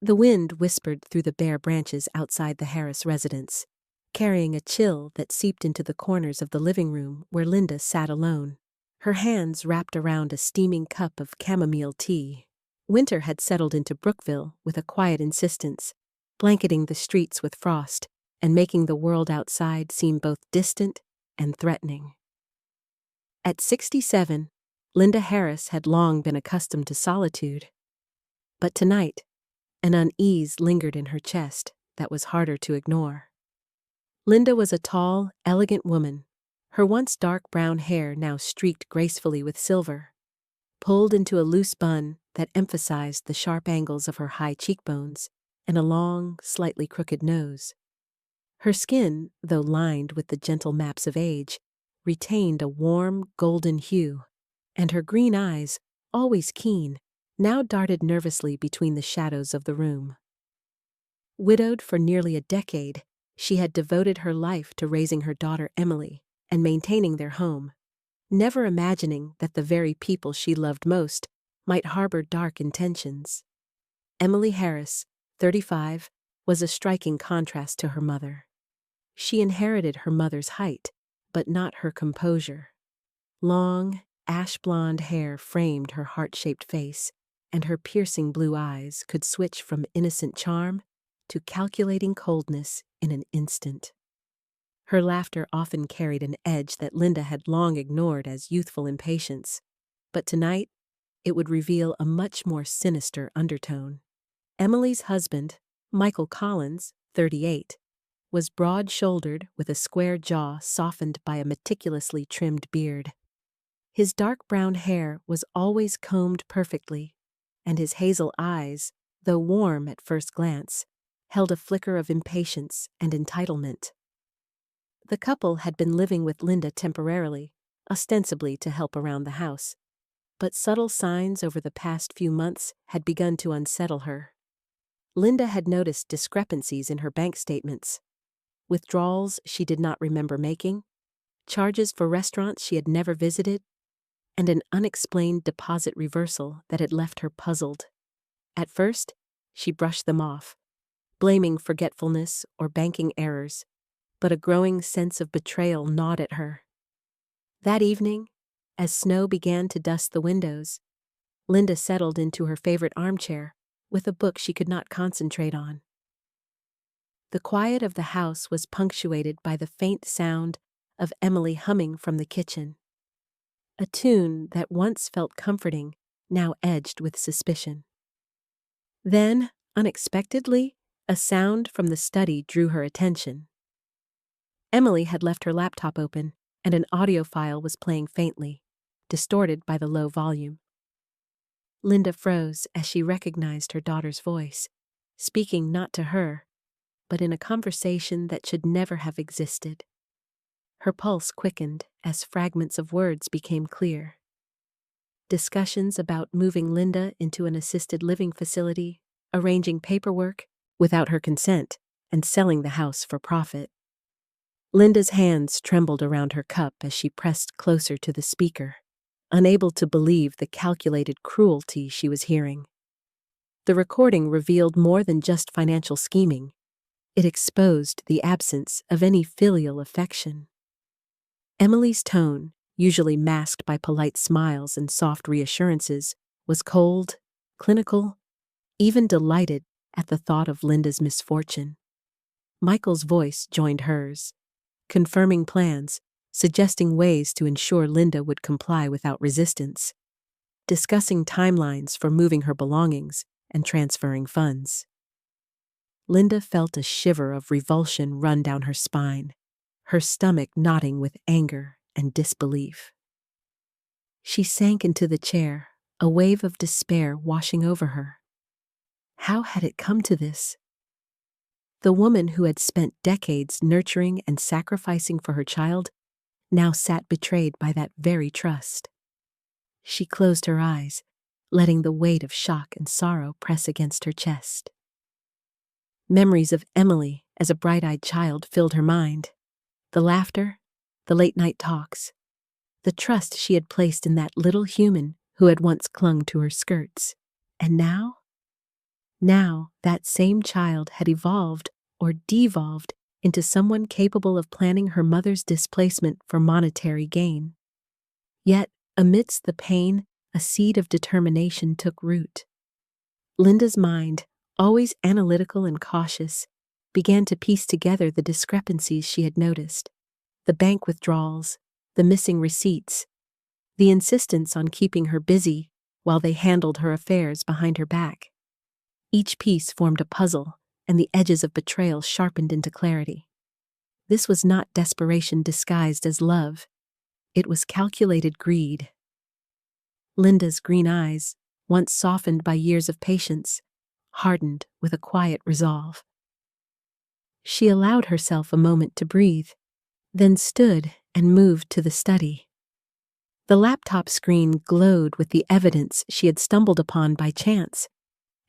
The wind whispered through the bare branches outside the Harris residence, carrying a chill that seeped into the corners of the living room where Linda sat alone, her hands wrapped around a steaming cup of chamomile tea. Winter had settled into Brookville with a quiet insistence, blanketing the streets with frost and making the world outside seem both distant and threatening. At 67, Linda Harris had long been accustomed to solitude. But tonight, an unease lingered in her chest that was harder to ignore. Linda was a tall, elegant woman, her once dark brown hair now streaked gracefully with silver, pulled into a loose bun that emphasized the sharp angles of her high cheekbones and a long, slightly crooked nose. Her skin, though lined with the gentle maps of age, retained a warm, golden hue, and her green eyes, always keen, now darted nervously between the shadows of the room. Widowed for nearly a decade, she had devoted her life to raising her daughter Emily and maintaining their home, never imagining that the very people she loved most might harbor dark intentions. Emily Harris, 35, was a striking contrast to her mother. She inherited her mother's height, but not her composure. Long, ash-blonde hair framed her heart-shaped face, and her piercing blue eyes could switch from innocent charm to calculating coldness in an instant. Her laughter often carried an edge that Linda had long ignored as youthful impatience, but tonight it would reveal a much more sinister undertone. Emily's husband, Michael Collins, 38, was broad-shouldered with a square jaw softened by a meticulously trimmed beard. His dark brown hair was always combed perfectly, and his hazel eyes, though warm at first glance, held a flicker of impatience and entitlement. The couple had been living with Linda temporarily, ostensibly to help around the house, but subtle signs over the past few months had begun to unsettle her. Linda had noticed discrepancies in her bank statements, withdrawals she did not remember making, charges for restaurants she had never visited, and an unexplained deposit reversal that had left her puzzled. At first, she brushed them off, blaming forgetfulness or banking errors, but a growing sense of betrayal gnawed at her. That evening, as snow began to dust the windows, Linda settled into her favorite armchair with a book she could not concentrate on. The quiet of the house was punctuated by the faint sound of Emily humming from the kitchen, a tune that once felt comforting, now edged with suspicion. Then, unexpectedly, a sound from the study drew her attention. Emily had left her laptop open, and an audio file was playing faintly, distorted by the low volume. Linda froze as she recognized her daughter's voice, speaking not to her, but in a conversation that should never have existed. Her pulse quickened as fragments of words became clear. Discussions about moving Linda into an assisted living facility, arranging paperwork without her consent, and selling the house for profit. Linda's hands trembled around her cup as she pressed closer to the speaker, unable to believe the calculated cruelty she was hearing. The recording revealed more than just financial scheming. It exposed the absence of any filial affection. Emily's tone, usually masked by polite smiles and soft reassurances, was cold, clinical, even delighted at the thought of Linda's misfortune. Michael's voice joined hers, confirming plans, suggesting ways to ensure Linda would comply without resistance, discussing timelines for moving her belongings and transferring funds. Linda felt a shiver of revulsion run down her spine, her stomach knotting with anger and disbelief. She sank into the chair, a wave of despair washing over her. How had it come to this? The woman who had spent decades nurturing and sacrificing for her child now sat betrayed by that very trust. She closed her eyes, letting the weight of shock and sorrow press against her chest. Memories of Emily as a bright-eyed child filled her mind. The laughter, the late-night talks, the trust she had placed in that little human who had once clung to her skirts. And now? Now, that same child had evolved or devolved into someone capable of planning her mother's displacement for monetary gain. Yet, amidst the pain, a seed of determination took root. Linda's mind, always analytical and cautious, began to piece together the discrepancies she had noticed: the bank withdrawals, the missing receipts, the insistence on keeping her busy while they handled her affairs behind her back. Each piece formed a puzzle, and the edges of betrayal sharpened into clarity. This was not desperation disguised as love. It was calculated greed. Linda's green eyes, once softened by years of patience, hardened with a quiet resolve. She allowed herself a moment to breathe, then stood and moved to the study. The laptop screen glowed with the evidence she had stumbled upon by chance,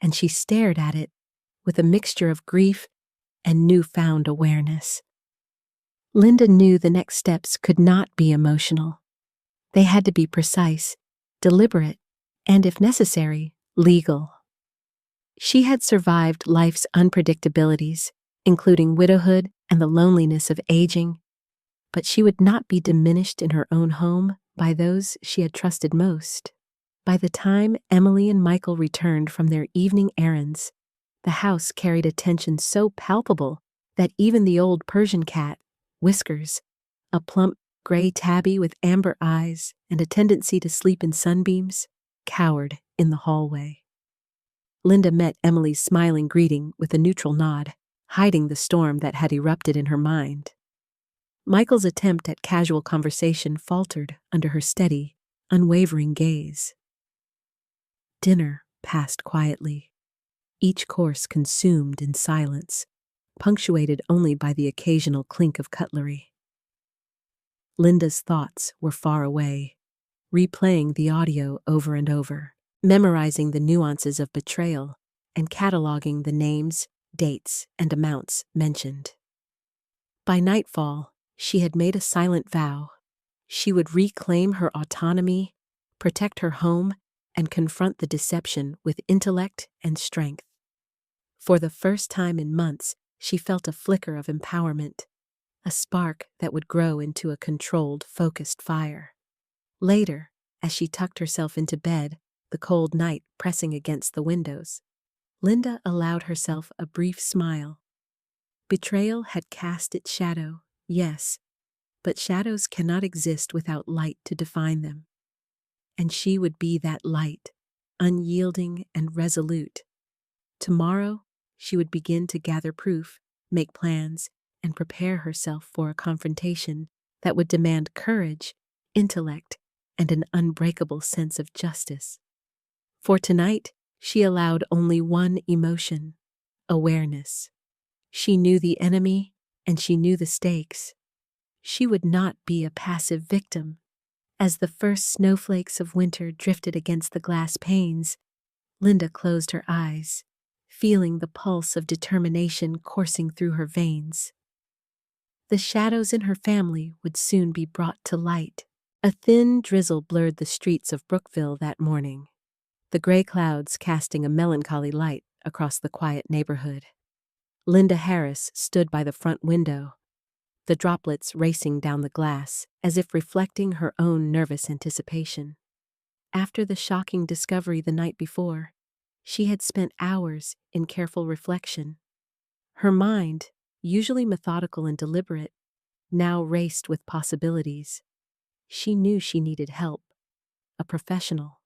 and she stared at it with a mixture of grief and newfound awareness. Linda knew the next steps could not be emotional. They had to be precise, deliberate, and, if necessary, legal. She had survived life's unpredictabilities, including widowhood and the loneliness of aging, but she would not be diminished in her own home by those she had trusted most. By the time Emily and Michael returned from their evening errands, the house carried a tension so palpable that even the old Persian cat, Whiskers, a plump gray tabby with amber eyes and a tendency to sleep in sunbeams, cowered in the hallway. Linda met Emily's smiling greeting with a neutral nod, hiding the storm that had erupted in her mind. Michael's attempt at casual conversation faltered under her steady, unwavering gaze. Dinner passed quietly, each course consumed in silence, punctuated only by the occasional clink of cutlery. Linda's thoughts were far away, replaying the audio over and over, memorizing the nuances of betrayal, and cataloging the names, dates, and amounts mentioned. By nightfall, she had made a silent vow. She would reclaim her autonomy, protect her home, and confront the deception with intellect and strength. For the first time in months, she felt a flicker of empowerment, a spark that would grow into a controlled, focused fire. Later, as she tucked herself into bed, the cold night pressing against the windows, Linda allowed herself a brief smile. Betrayal had cast its shadow, yes, but shadows cannot exist without light to define them. And she would be that light, unyielding and resolute. Tomorrow, she would begin to gather proof, make plans, and prepare herself for a confrontation that would demand courage, intellect, and an unbreakable sense of justice. For tonight, she allowed only one emotion: awareness. She knew the enemy, and she knew the stakes. She would not be a passive victim. As the first snowflakes of winter drifted against the glass panes, Linda closed her eyes, feeling the pulse of determination coursing through her veins. The shadows in her family would soon be brought to light. A thin drizzle blurred the streets of Brookville that morning, the gray clouds casting a melancholy light across the quiet neighborhood. Linda Harris stood by the front window, the droplets racing down the glass as if reflecting her own nervous anticipation. After the shocking discovery the night before, she had spent hours in careful reflection. Her mind, usually methodical and deliberate, now raced with possibilities. She knew she needed help, a professional,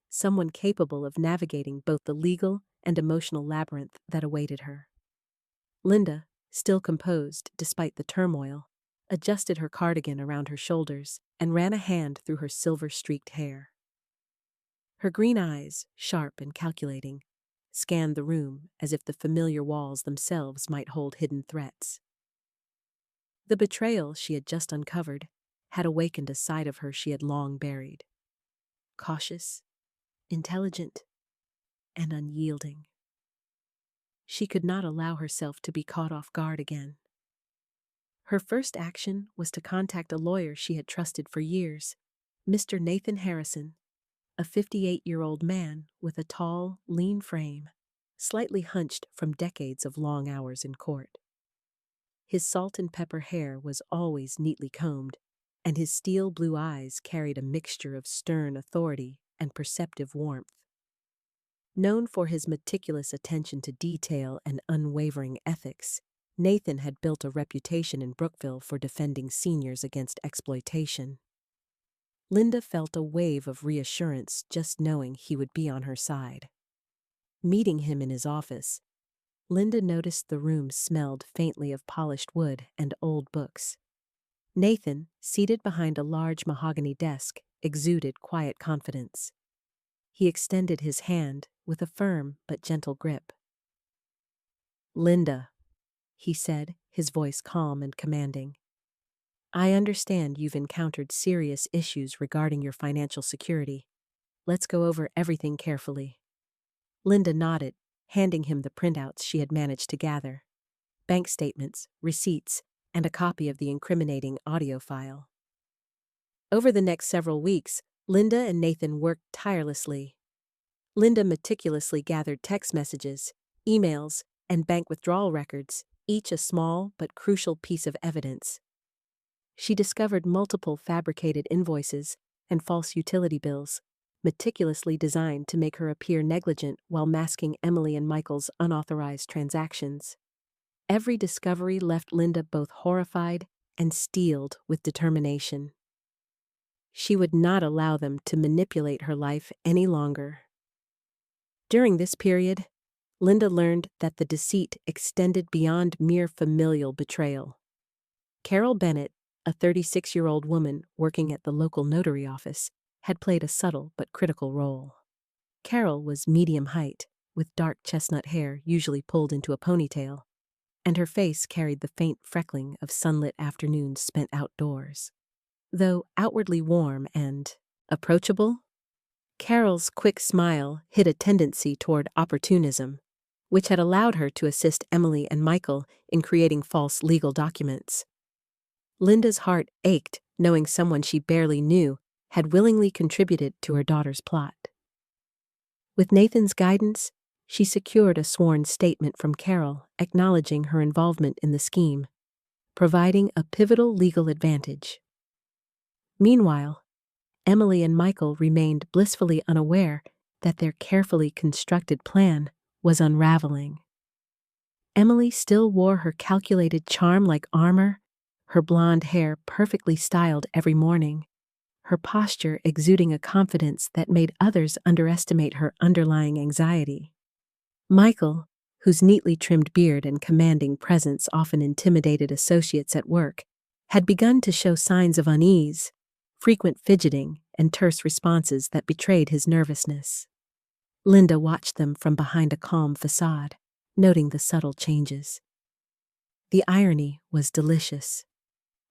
someone capable of navigating both the legal and emotional labyrinth that awaited her. Linda, still composed despite the turmoil, adjusted her cardigan around her shoulders and ran a hand through her silver-streaked hair. Her green eyes, sharp and calculating, scanned the room as if the familiar walls themselves might hold hidden threats. The betrayal she had just uncovered had awakened a side of her she had long buried. Cautious, intelligent, and unyielding. She could not allow herself to be caught off guard again. Her first action was to contact a lawyer she had trusted for years, Mr. Nathan Harrison, a 58-year-old man with a tall, lean frame, slightly hunched from decades of long hours in court. His salt and pepper hair was always neatly combed, and his steel blue eyes carried a mixture of stern authority and perceptive warmth. Known for his meticulous attention to detail and unwavering ethics, Nathan had built a reputation in Brookville for defending seniors against exploitation. Linda felt a wave of reassurance just knowing he would be on her side. Meeting him in his office, Linda noticed the room smelled faintly of polished wood and old books. Nathan, seated behind a large mahogany desk, exuded quiet confidence. He extended his hand with a firm but gentle grip. "Linda," he said, his voice calm and commanding, "I understand you've encountered serious issues regarding your financial security. Let's go over everything carefully." Linda nodded, handing him the printouts she had managed to gather: bank statements, receipts, and a copy of the incriminating audio file. Over the next several weeks, Linda and Nathan worked tirelessly. Linda meticulously gathered text messages, emails, and bank withdrawal records, each a small but crucial piece of evidence. She discovered multiple fabricated invoices and false utility bills, meticulously designed to make her appear negligent while masking Emily and Michael's unauthorized transactions. Every discovery left Linda both horrified and steeled with determination. She would not allow them to manipulate her life any longer. During this period, Linda learned that the deceit extended beyond mere familial betrayal. Carol Bennett, a 36-year-old woman working at the local notary office, had played a subtle but critical role. Carol was medium height, with dark chestnut hair usually pulled into a ponytail, and her face carried the faint freckling of sunlit afternoons spent outdoors. Though outwardly warm and approachable, Carol's quick smile hid a tendency toward opportunism, which had allowed her to assist Emily and Michael in creating false legal documents. Linda's heart ached knowing someone she barely knew had willingly contributed to her daughter's plot. With Nathan's guidance, she secured a sworn statement from Carol acknowledging her involvement in the scheme, providing a pivotal legal advantage. Meanwhile, Emily and Michael remained blissfully unaware that their carefully constructed plan was unraveling. Emily still wore her calculated charm like armor, her blonde hair perfectly styled every morning, her posture exuding a confidence that made others underestimate her underlying anxiety. Michael, whose neatly trimmed beard and commanding presence often intimidated associates at work, had begun to show signs of unease, frequent fidgeting, and terse responses that betrayed his nervousness. Linda watched them from behind a calm facade, noting the subtle changes. The irony was delicious.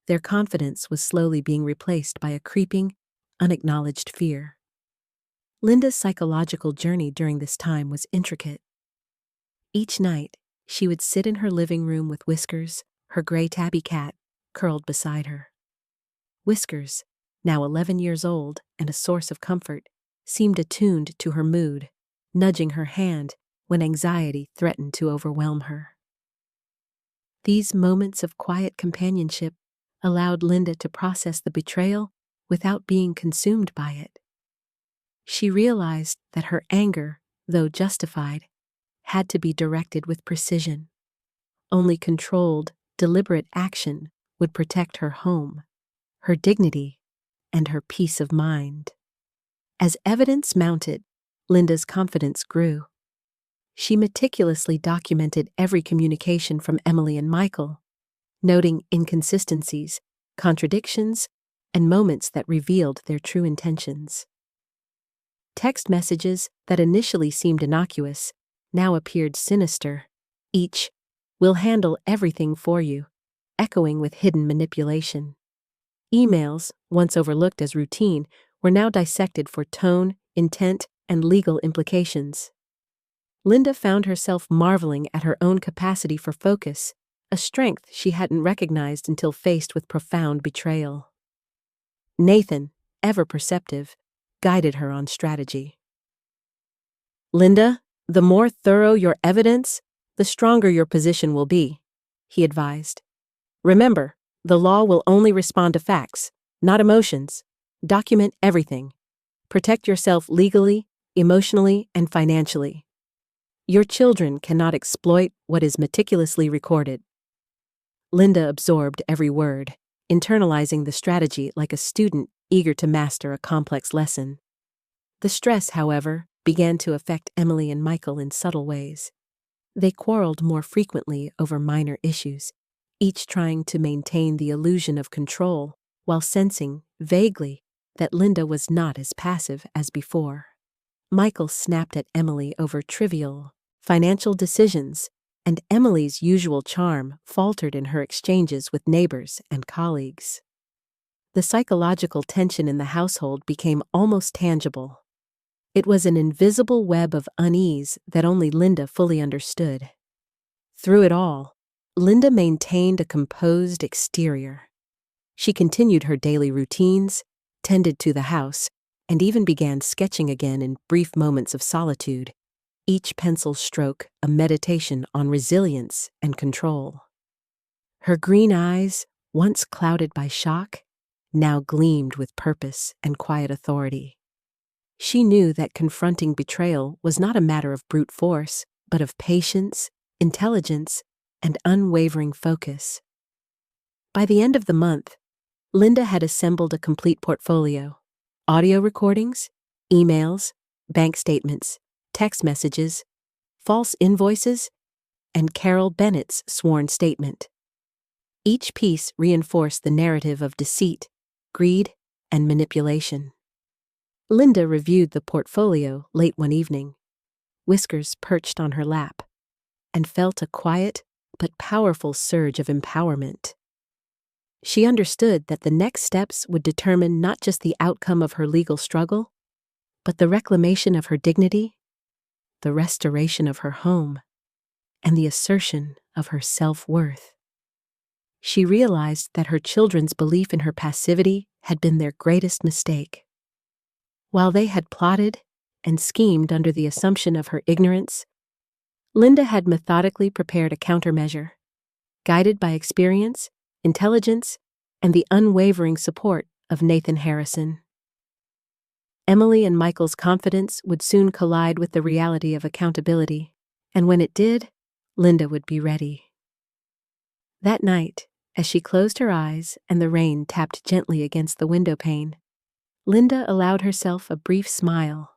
Their confidence was slowly being replaced by a creeping, unacknowledged fear. Linda's psychological journey during this time was intricate. Each night, she would sit in her living room with Whiskers, her gray tabby cat, curled beside her. Whiskers, now 11 years old and a source of comfort, seemed attuned to her mood, nudging her hand when anxiety threatened to overwhelm her. These moments of quiet companionship allowed Linda to process the betrayal without being consumed by it. She realized that her anger, though justified, had to be directed with precision. Only controlled, deliberate action would protect her home, her dignity, and her peace of mind. As evidence mounted, Linda's confidence grew. She meticulously documented every communication from Emily and Michael, noting inconsistencies, contradictions, and moments that revealed their true intentions. Text messages that initially seemed innocuous now appeared sinister, each, "We'll handle everything for you," echoing with hidden manipulation. Emails, once overlooked as routine, were now dissected for tone, intent, and legal implications. Linda found herself marveling at her own capacity for focus, a strength she hadn't recognized until faced with profound betrayal. Nathan, ever perceptive, guided her on strategy. "Linda, The more thorough your evidence, the stronger your position will be, he advised. Remember, the law will only respond to facts, not emotions. Document everything. Protect yourself legally, emotionally, and financially. Your children cannot exploit what is meticulously recorded. Linda absorbed every word, internalizing the strategy like a student eager to master a complex lesson. The stress, however, began to affect Emily and Michael in subtle ways. They quarreled more frequently over minor issues, each trying to maintain the illusion of control while sensing, vaguely, that Linda was not as passive as before. Michael snapped at Emily over trivial, financial decisions, and Emily's usual charm faltered in her exchanges with neighbors and colleagues. The psychological tension in the household became almost tangible. It was an invisible web of unease that only Linda fully understood. Through it all, Linda maintained a composed exterior. She continued her daily routines, tended to the house, and even began sketching again in brief moments of solitude, each pencil stroke a meditation on resilience and control. Her green eyes, once clouded by shock, now gleamed with purpose and quiet authority. She knew that confronting betrayal was not a matter of brute force, but of patience, intelligence, and unwavering focus. By the end of the month, Linda had assembled a complete portfolio: audio recordings, emails, bank statements, text messages, false invoices, and Carol Bennett's sworn statement. Each piece reinforced the narrative of deceit, greed, and manipulation. Linda reviewed the portfolio late one evening, whiskers perched on her lap, and felt a quiet but powerful surge of empowerment. She understood that the next steps would determine not just the outcome of her legal struggle, but the reclamation of her dignity, the restoration of her home, and the assertion of her self-worth. She realized that her children's belief in her passivity had been their greatest mistake. While they had plotted and schemed under the assumption of her ignorance, Linda had methodically prepared a countermeasure, guided by experience, intelligence, and the unwavering support of Nathan Harrison. Emily and Michael's confidence would soon collide with the reality of accountability, and when it did, Linda would be ready. That night, as she closed her eyes and the rain tapped gently against the window pane, Linda allowed herself a brief smile.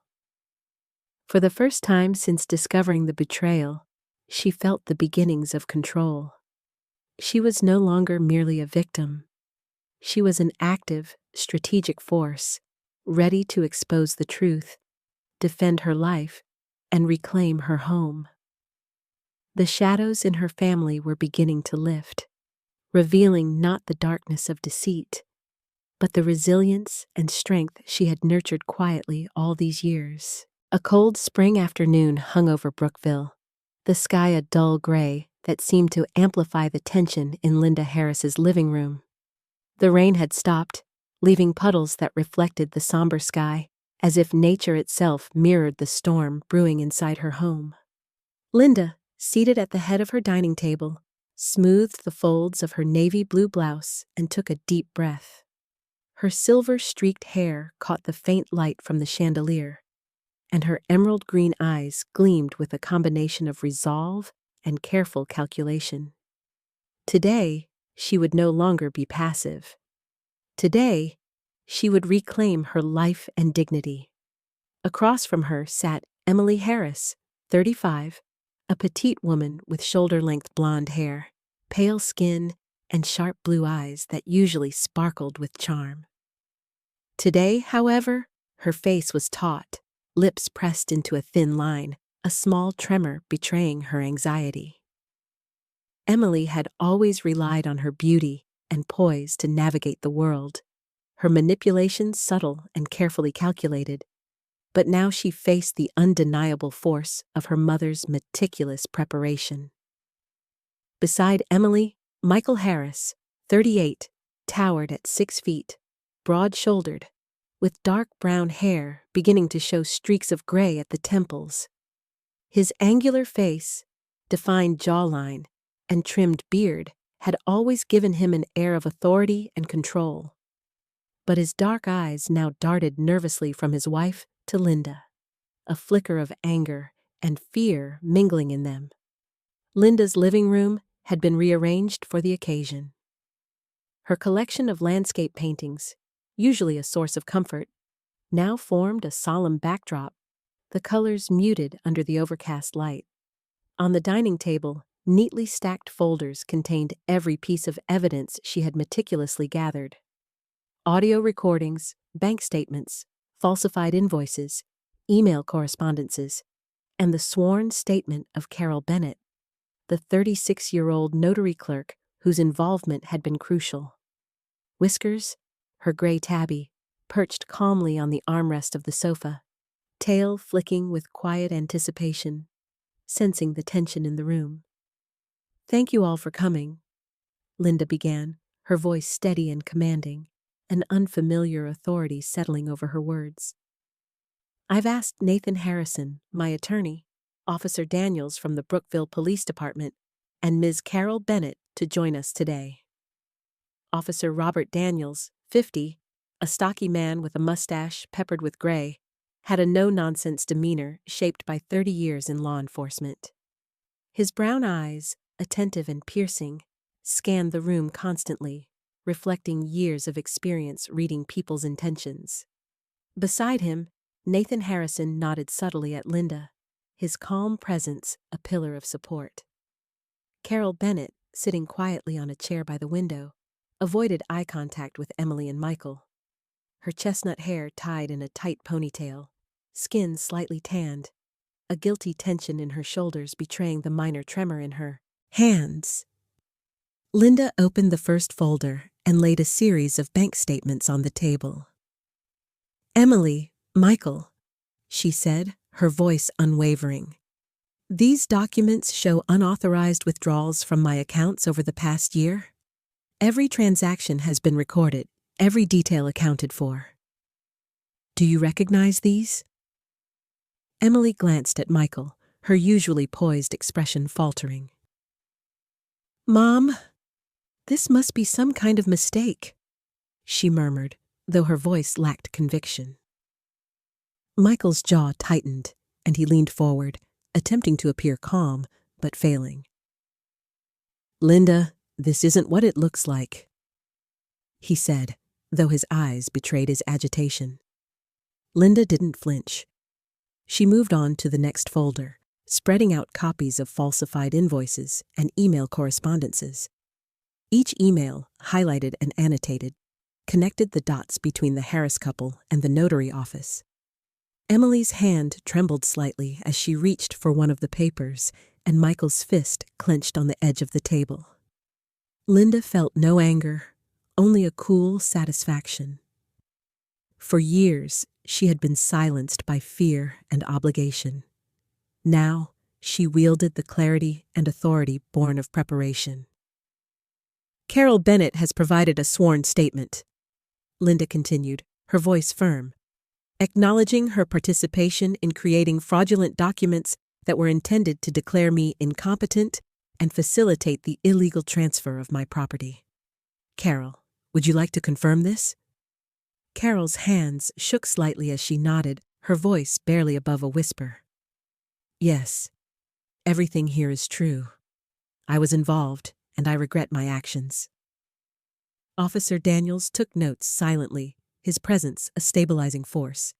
For the first time since discovering the betrayal, she felt the beginnings of control. She was no longer merely a victim. She was an active, strategic force, ready to expose the truth, defend her life, and reclaim her home. The shadows in her family were beginning to lift, revealing not the darkness of deceit, but the resilience and strength she had nurtured quietly all these years. A cold spring afternoon hung over Brookville, the sky a dull gray that seemed to amplify the tension in Linda Harris's living room. The rain had stopped, leaving puddles that reflected the somber sky, as if nature itself mirrored the storm brewing inside her home. Linda, seated at the head of her dining table, smoothed the folds of her navy blue blouse and took a deep breath. Her silver-streaked hair caught the faint light from the chandelier, and her emerald green eyes gleamed with a combination of resolve and careful calculation. Today, she would no longer be passive. Today, she would reclaim her life and dignity. Across from her sat Emily Harris, 35, a petite woman with shoulder-length blonde hair, pale skin, and sharp blue eyes that usually sparkled with charm. Today, however, her face was taut, lips pressed into a thin line, a small tremor betraying her anxiety. Emily had always relied on her beauty and poise to navigate the world, her manipulations subtle and carefully calculated, but now she faced the undeniable force of her mother's meticulous preparation. Beside Emily, Michael Harris, 38, towered at 6 feet, broad-shouldered, with dark brown hair beginning to show streaks of gray at the temples. His angular face, defined jawline, and trimmed beard had always given him an air of authority and control. But his dark eyes now darted nervously from his wife to Linda, a flicker of anger and fear mingling in them. Linda's living room had been rearranged for the occasion. Her collection of landscape paintings, usually a source of comfort, now formed a solemn backdrop, the colors muted under the overcast light. On the dining table, neatly stacked folders contained every piece of evidence she had meticulously gathered. Audio recordings, bank statements, falsified invoices, email correspondences, and the sworn statement of Carol Bennett, the 36-year-old notary clerk whose involvement had been crucial. Whiskers, her gray tabby, perched calmly on the armrest of the sofa, tail flicking with quiet anticipation, sensing the tension in the room. "Thank you all for coming," Linda began, her voice steady and commanding, an unfamiliar authority settling over her words. "I've asked Nathan Harrison, my attorney, Officer Daniels from the Brookville Police Department, and Ms. Carol Bennett to join us today." Officer Robert Daniels, 50, a stocky man with a mustache peppered with gray, had a no-nonsense demeanor shaped by 30 years in law enforcement. His brown eyes, attentive and piercing, scanned the room constantly, reflecting years of experience reading people's intentions. Beside him, Nathan Harrison nodded subtly at Linda, his calm presence a pillar of support. Carol Bennett, sitting quietly on a chair by the window, avoided eye contact with Emily and Michael. Her chestnut hair tied in a tight ponytail, skin slightly tanned, a guilty tension in her shoulders betraying the minor tremor in her hands. Linda opened the first folder and laid a series of bank statements on the table. "Emily, Michael," she said, her voice unwavering. "These documents show unauthorized withdrawals from my accounts over the past year. Every transaction has been recorded, every detail accounted for. Do you recognize these?" Emily glanced at Michael, her usually poised expression faltering. "Mom, this must be some kind of mistake," she murmured, though her voice lacked conviction. Michael's jaw tightened, and he leaned forward, attempting to appear calm, but failing. "Linda, this isn't what it looks like," he said, though his eyes betrayed his agitation. Linda didn't flinch. She moved on to the next folder, spreading out copies of falsified invoices and email correspondences. Each email, highlighted and annotated, connected the dots between the Harris couple and the notary office. Emily's hand trembled slightly as she reached for one of the papers, and Michael's fist clenched on the edge of the table. Linda felt no anger, only a cool satisfaction. For years, she had been silenced by fear and obligation. Now, she wielded the clarity and authority born of preparation. "Carol Bennett has provided a sworn statement," Linda continued, her voice firm, "acknowledging her participation in creating fraudulent documents that were intended to declare me incompetent and facilitate the illegal transfer of my property. Carol, would you like to confirm this?" Carol's hands shook slightly as she nodded, her voice barely above a whisper. "Yes, everything here is true. I was involved, and I regret my actions." Officer Daniels took notes silently, his presence a stabilizing force.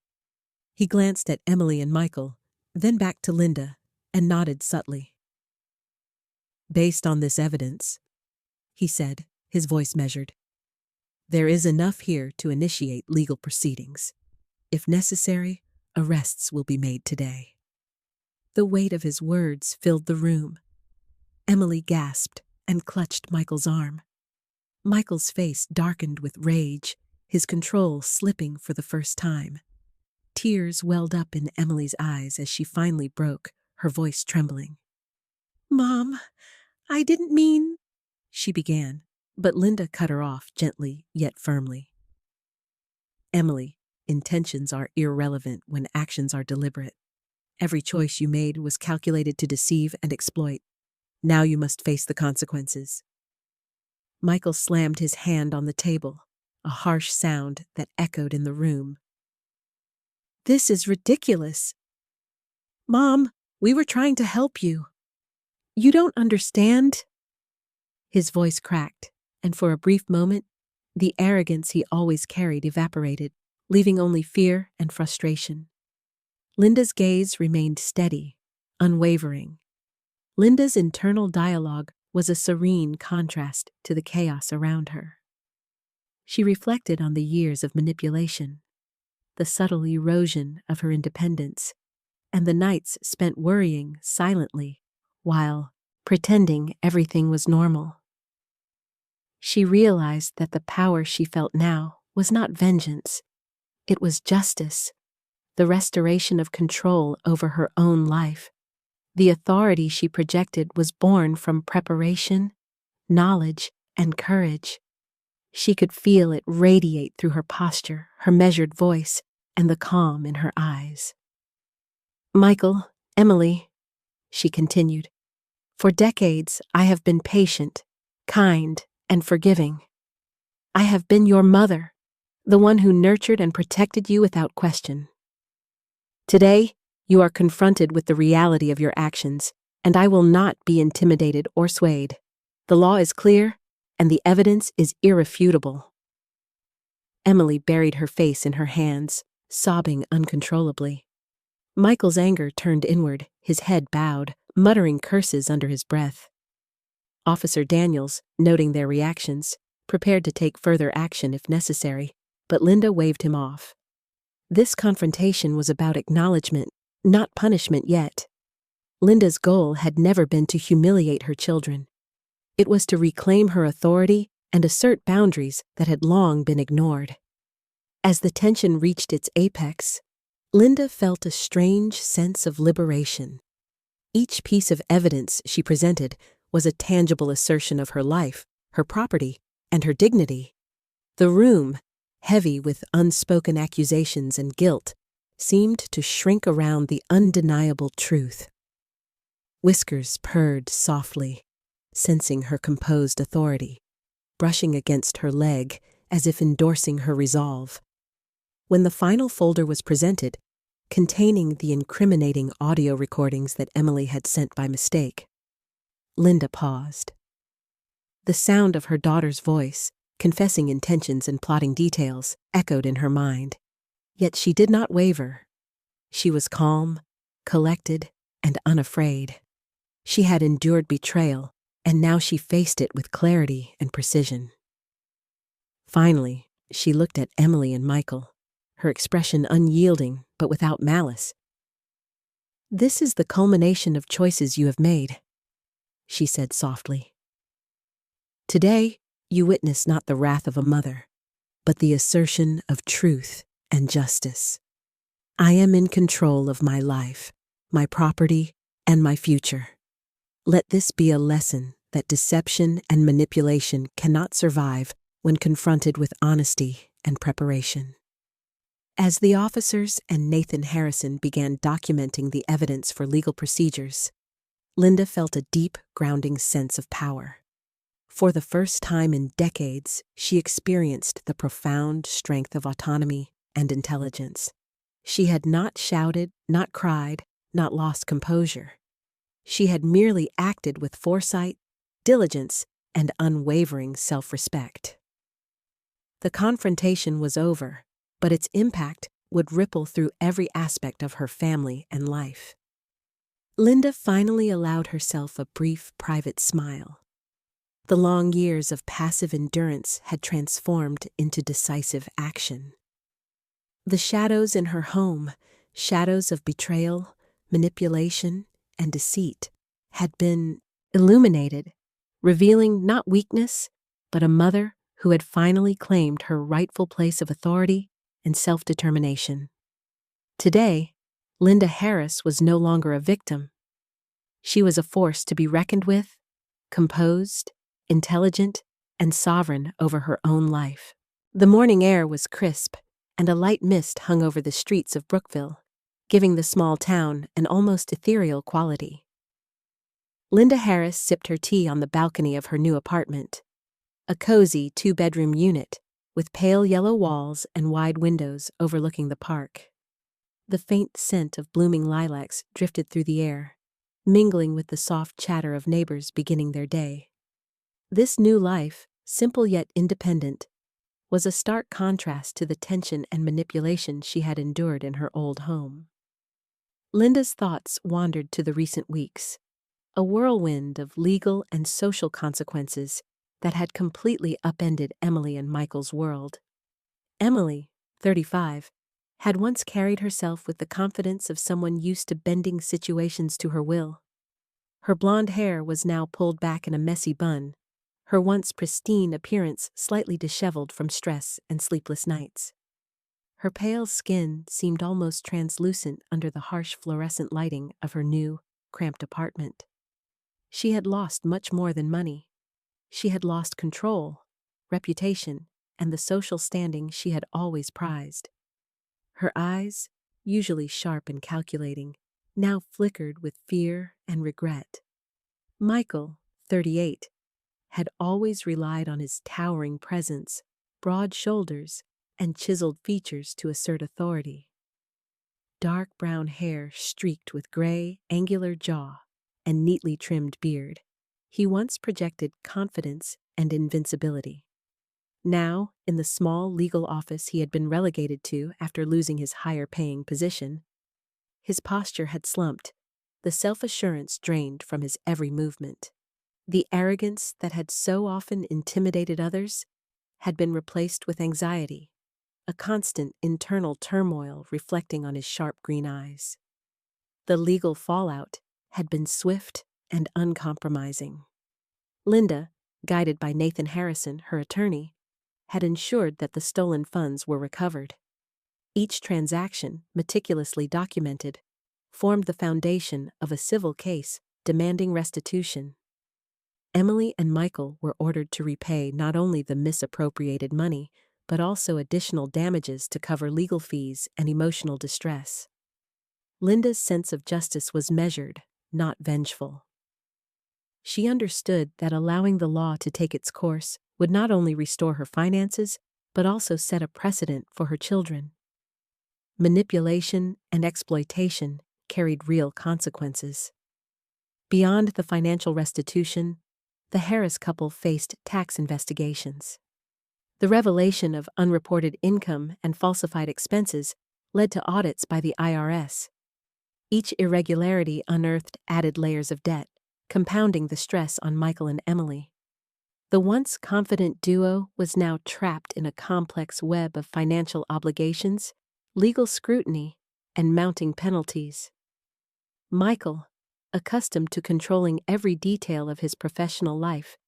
He glanced at Emily and Michael, then back to Linda, and nodded subtly. "Based on this evidence," he said, his voice measured, "there is enough here to initiate legal proceedings. If necessary, arrests will be made today." The weight of his words filled the room. Emily gasped and clutched Michael's arm. Michael's face darkened with rage, his control slipping for the first time. Tears welled up in Emily's eyes as she finally broke, her voice trembling. "Mom, I didn't mean," she began, but Linda cut her off gently yet firmly. "Emily, intentions are irrelevant when actions are deliberate. Every choice you made was calculated to deceive and exploit. Now you must face the consequences." Michael slammed his hand on the table, a harsh sound that echoed in the room. "This is ridiculous. Mom, we were trying to help you. You don't understand." His voice cracked, and for a brief moment, the arrogance he always carried evaporated, leaving only fear and frustration. Linda's gaze remained steady, unwavering. Linda's internal dialogue was a serene contrast to the chaos around her. She reflected on the years of manipulation, the subtle erosion of her independence, and the nights spent worrying silently while pretending everything was normal. She realized that the power she felt now was not vengeance. It was justice, the restoration of control over her own life. The authority she projected was born from preparation, knowledge, and courage. She could feel it radiate through her posture, her measured voice, and the calm in her eyes. "Michael, Emily," she continued, "for decades I have been patient, kind, and forgiving. I have been your mother, the one who nurtured and protected you without question. Today, you are confronted with the reality of your actions, and I will not be intimidated or swayed. The law is clear, and the evidence is irrefutable." Emily buried her face in her hands, sobbing uncontrollably. Michael's anger turned inward, his head bowed, muttering curses under his breath. Officer Daniels, noting their reactions, prepared to take further action if necessary, but Linda waved him off. This confrontation was about acknowledgement, not punishment yet. Linda's goal had never been to humiliate her children. It was to reclaim her authority and assert boundaries that had long been ignored. As the tension reached its apex, Linda felt a strange sense of liberation. Each piece of evidence she presented was a tangible assertion of her life, her property, and her dignity. The room, heavy with unspoken accusations and guilt, seemed to shrink around the undeniable truth. Whiskers purred softly, sensing her composed authority, brushing against her leg as if endorsing her resolve. When the final folder was presented, containing the incriminating audio recordings that Emily had sent by mistake, Linda paused. The sound of her daughter's voice, confessing intentions and plotting details, echoed in her mind. Yet she did not waver. She was calm, collected, and unafraid. She had endured betrayal, and now she faced it with clarity and precision. Finally, she looked at Emily and Michael, her expression unyielding but without malice. "This is the culmination of choices you have made," she said softly. "Today, you witness not the wrath of a mother, but the assertion of truth and justice. I am in control of my life, my property, and my future. Let this be a lesson that deception and manipulation cannot survive when confronted with honesty and preparation." As the officers and Nathan Harrison began documenting the evidence for legal procedures, Linda felt a deep, grounding sense of power. For the first time in decades, she experienced the profound strength of autonomy and intelligence. She had not shouted, not cried, not lost composure. She had merely acted with foresight, diligence, and unwavering self-respect. The confrontation was over, but its impact would ripple through every aspect of her family and life. Linda finally allowed herself a brief, private smile. The long years of passive endurance had transformed into decisive action. The shadows in her home, shadows of betrayal, manipulation, and deceit, had been illuminated, revealing not weakness, but a mother who had finally claimed her rightful place of authority and self-determination. Today, Linda Harris was no longer a victim. She was a force to be reckoned with, composed, intelligent, and sovereign over her own life. The morning air was crisp, and a light mist hung over the streets of Brookville, giving the small town an almost ethereal quality. Linda Harris sipped her tea on the balcony of her new apartment, a cozy two-bedroom unit with pale yellow walls and wide windows overlooking the park. The faint scent of blooming lilacs drifted through the air, mingling with the soft chatter of neighbors beginning their day. This new life, simple yet independent, was a stark contrast to the tension and manipulation she had endured in her old home. Linda's thoughts wandered to the recent weeks, a whirlwind of legal and social consequences that had completely upended Emily and Michael's world. Emily, 35, had once carried herself with the confidence of someone used to bending situations to her will. Her blonde hair was now pulled back in a messy bun, her once pristine appearance slightly disheveled from stress and sleepless nights. Her pale skin seemed almost translucent under the harsh fluorescent lighting of her new, cramped apartment. She had lost much more than money. She had lost control, reputation, and the social standing she had always prized. Her eyes, usually sharp and calculating, now flickered with fear and regret. Michael, 38, had always relied on his towering presence, broad shoulders, and chiseled features to assert authority. Dark brown hair streaked with gray, angular jaw, and neatly trimmed beard, he once projected confidence and invincibility. Now, in the small legal office he had been relegated to after losing his higher-paying position, his posture had slumped, the self-assurance drained from his every movement. The arrogance that had so often intimidated others had been replaced with anxiety, a constant internal turmoil reflecting on his sharp green eyes. The legal fallout had been swift and uncompromising. Linda, guided by Nathan Harrison, her attorney, had ensured that the stolen funds were recovered. Each transaction, meticulously documented, formed the foundation of a civil case demanding restitution. Emily and Michael were ordered to repay not only the misappropriated money, but also additional damages to cover legal fees and emotional distress. Linda's sense of justice was measured, not vengeful. She understood that allowing the law to take its course would not only restore her finances, but also set a precedent for her children. Manipulation and exploitation carried real consequences. Beyond the financial restitution, the Harris couple faced tax investigations. The revelation of unreported income and falsified expenses led to audits by the IRS. Each irregularity unearthed added layers of debt, compounding the stress on Michael and Emily. The once confident duo was now trapped in a complex web of financial obligations, legal scrutiny, and mounting penalties. Michael, accustomed to controlling every detail of his professional life,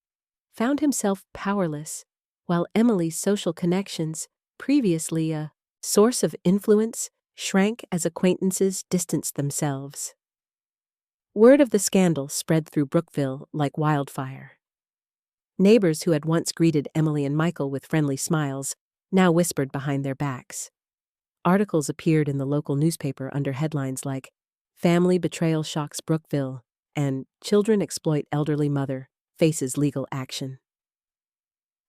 found himself powerless, while Emily's social connections, previously a source of influence, shrank as acquaintances distanced themselves. Word of the scandal spread through Brookville like wildfire. Neighbors who had once greeted Emily and Michael with friendly smiles now whispered behind their backs. Articles appeared in the local newspaper under headlines like "Family Betrayal Shocks Brookville" and "Children Exploit Elderly Mother, Faces Legal Action."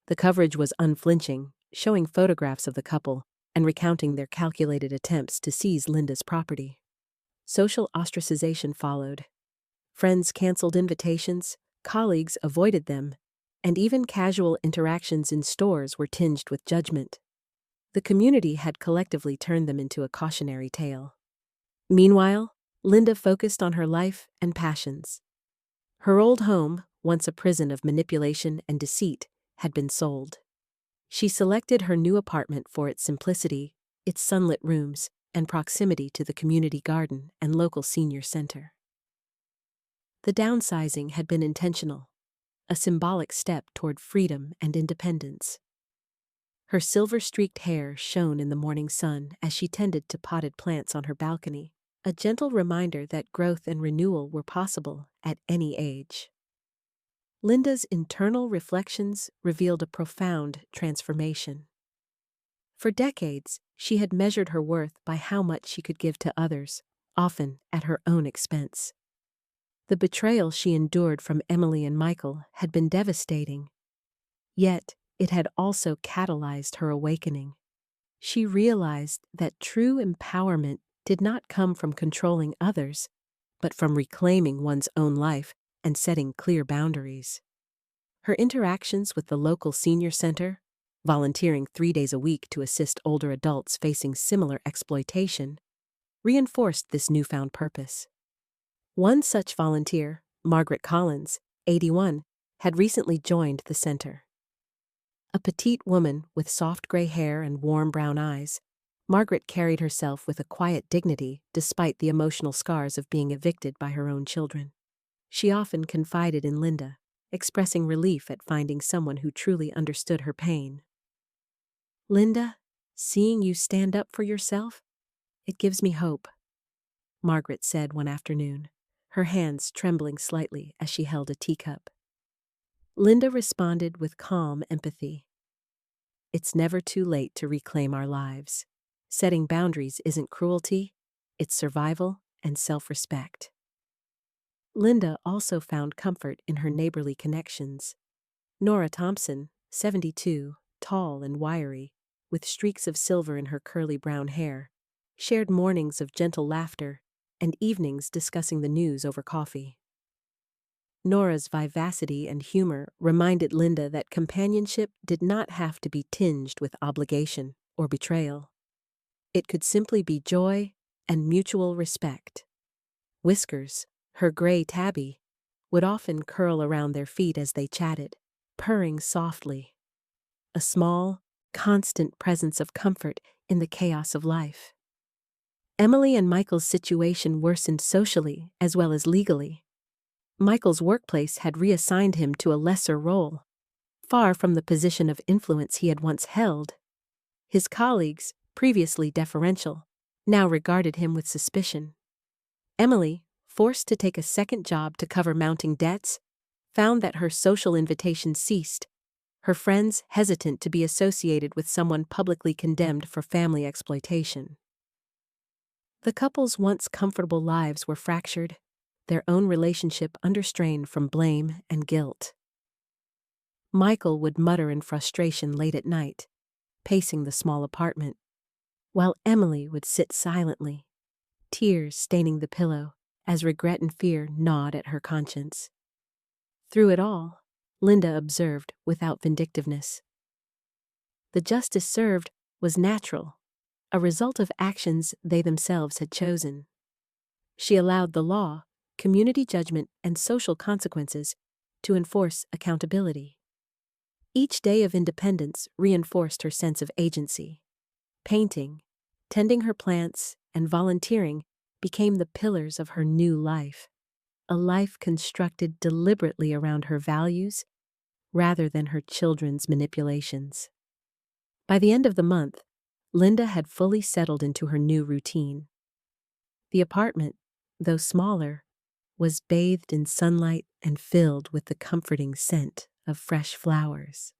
The coverage was unflinching, showing photographs of the couple and recounting their calculated attempts to seize Linda's property. Social ostracization followed. Friends canceled invitations, colleagues avoided them, and even casual interactions in stores were tinged with judgment. The community had collectively turned them into a cautionary tale. Meanwhile, Linda focused on her life and passions. Her old home, once a prison of manipulation and deceit, had been sold. She selected her new apartment for its simplicity, its sunlit rooms, and proximity to the community garden and local senior center. The downsizing had been intentional, a symbolic step toward freedom and independence. Her silver-streaked hair shone in the morning sun as she tended to potted plants on her balcony, a gentle reminder that growth and renewal were possible at any age. Linda's internal reflections revealed a profound transformation. For decades, she had measured her worth by how much she could give to others, often at her own expense. The betrayal she endured from Emily and Michael had been devastating. Yet, it had also catalyzed her awakening. She realized that true empowerment did not come from controlling others, but from reclaiming one's own life and setting clear boundaries. Her interactions with the local senior center, volunteering 3 days a week to assist older adults facing similar exploitation, reinforced this newfound purpose. One such volunteer, Margaret Collins, 81, had recently joined the center. A petite woman with soft gray hair and warm brown eyes, Margaret carried herself with a quiet dignity despite the emotional scars of being evicted by her own children. She often confided in Linda, expressing relief at finding someone who truly understood her pain. "Linda, seeing you stand up for yourself, it gives me hope," Margaret said one afternoon, her hands trembling slightly as she held a teacup. Linda responded with calm empathy. "It's never too late to reclaim our lives. Setting boundaries isn't cruelty, it's survival and self-respect." Linda also found comfort in her neighborly connections. Nora Thompson, 72, tall and wiry, with streaks of silver in her curly brown hair, shared mornings of gentle laughter and evenings discussing the news over coffee. Nora's vivacity and humor reminded Linda that companionship did not have to be tinged with obligation or betrayal. It could simply be joy and mutual respect. Whiskers, her gray tabby, would often curl around their feet as they chatted, purring softly. A small, constant presence of comfort in the chaos of life. Emily and Michael's situation worsened socially as well as legally. Michael's workplace had reassigned him to a lesser role, far from the position of influence he had once held. His colleagues, previously deferential, now regarded him with suspicion. Emily, forced to take a second job to cover mounting debts, found that her social invitations ceased, her friends hesitant to be associated with someone publicly condemned for family exploitation. The couple's once comfortable lives were fractured, their own relationship under strain from blame and guilt. Michael would mutter in frustration late at night, pacing the small apartment, while Emily would sit silently, tears staining the pillow as regret and fear gnawed at her conscience. Through it all, Linda observed without vindictiveness. The justice served was natural, a result of actions they themselves had chosen. She allowed the law, community judgment, and social consequences to enforce accountability. Each day of independence reinforced her sense of agency. Painting, tending her plants, and volunteering became the pillars of her new life, a life constructed deliberately around her values rather than her children's manipulations. By the end of the month, Linda had fully settled into her new routine. The apartment, though smaller, was bathed in sunlight and filled with the comforting scent of fresh flowers.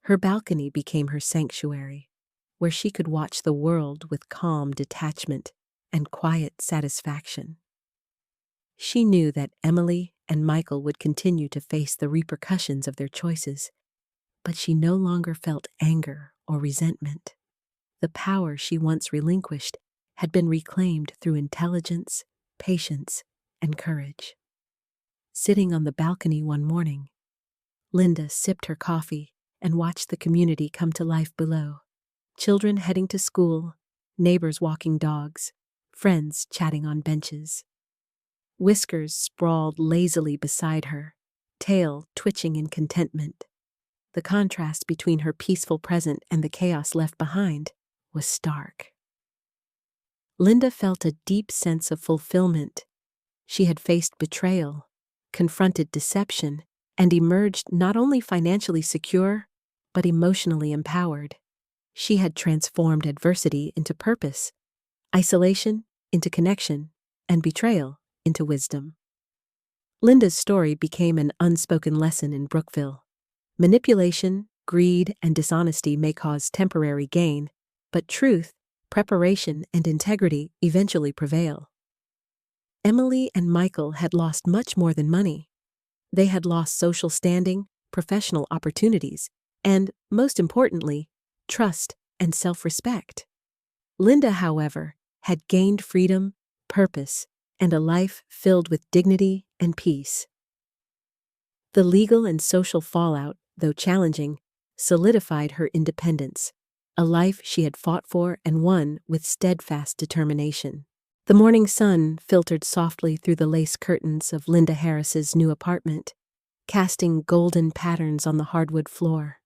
Her balcony became her sanctuary, where she could watch the world with calm detachment and quiet satisfaction. She knew that Emily and Michael would continue to face the repercussions of their choices, but she no longer felt anger or resentment. The power she once relinquished had been reclaimed through intelligence, patience, and courage. Sitting on the balcony one morning, Linda sipped her coffee and watched the community come to life below. Children heading to school, neighbors walking dogs, friends chatting on benches. Whiskers sprawled lazily beside her, tail twitching in contentment. The contrast between her peaceful present and the chaos left behind was stark. Linda felt a deep sense of fulfillment. She had faced betrayal, confronted deception, and emerged not only financially secure, but emotionally empowered. She had transformed adversity into purpose, isolation into connection, and betrayal into wisdom. Linda's story became an unspoken lesson in Brookville. Manipulation, greed and dishonesty may cause temporary gain, but truth, preparation, and integrity eventually prevail. Emily and Michael had lost much more than money. They had lost social standing, professional opportunities, and, most importantly, trust and self-respect. Linda, however, had gained freedom, purpose, and a life filled with dignity and peace. The legal and social fallout, though challenging, solidified her independence, a life she had fought for and won with steadfast determination. The morning sun filtered softly through the lace curtains of Linda Harris's new apartment, casting golden patterns on the hardwood floor.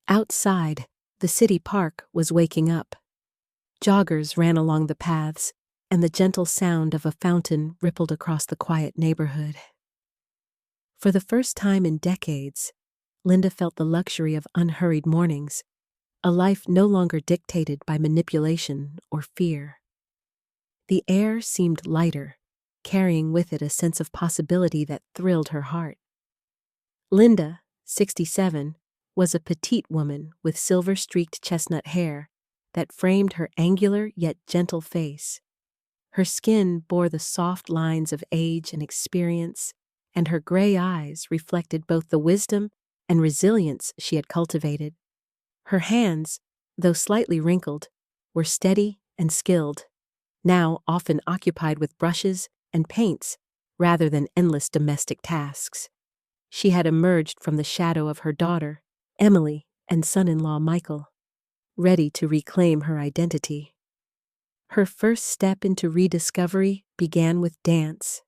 Outside, the city park was waking up. Joggers ran along the paths, and the gentle sound of a fountain rippled across the quiet neighborhood. For the first time in decades, Linda felt the luxury of unhurried mornings, a life no longer dictated by manipulation or fear. The air seemed lighter, carrying with it a sense of possibility that thrilled her heart. Linda, 67, was a petite woman with silver-streaked chestnut hair that framed her angular yet gentle face. Her skin bore the soft lines of age and experience, and her gray eyes reflected both the wisdom and resilience she had cultivated. Her hands, though slightly wrinkled, were steady and skilled, now often occupied with brushes and paints rather than endless domestic tasks. She had emerged from the shadow of her daughter, Emily, and son-in-law Michael, ready to reclaim her identity. Her first step into rediscovery began with dance.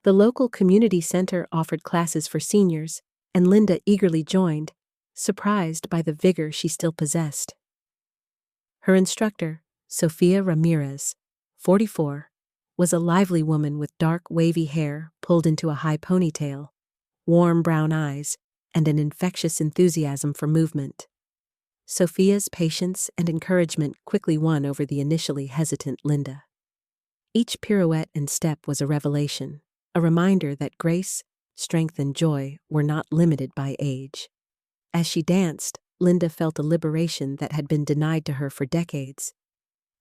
The local community center offered classes for seniors, and Linda eagerly joined, surprised by the vigor she still possessed. Her instructor, Sophia Ramirez, 44, was a lively woman with dark wavy hair pulled into a high ponytail, warm brown eyes, and an infectious enthusiasm for movement. Sophia's patience and encouragement quickly won over the initially hesitant Linda. Each pirouette and step was a revelation, a reminder that grace, strength, and joy were not limited by age. As she danced, Linda felt a liberation that had been denied to her for decades.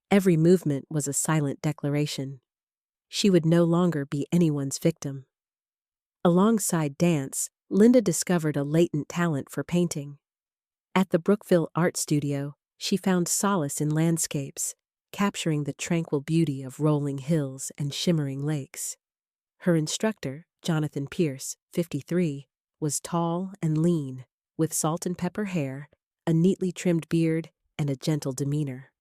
Every movement was a silent declaration. She would no longer be anyone's victim. Alongside dance, Linda discovered a latent talent for painting. At the Brookville Art Studio, she found solace in landscapes, capturing the tranquil beauty of rolling hills and shimmering lakes. Her instructor, Jonathan Pierce, 53, was tall and lean, with salt and pepper hair, a neatly trimmed beard, and a gentle demeanor.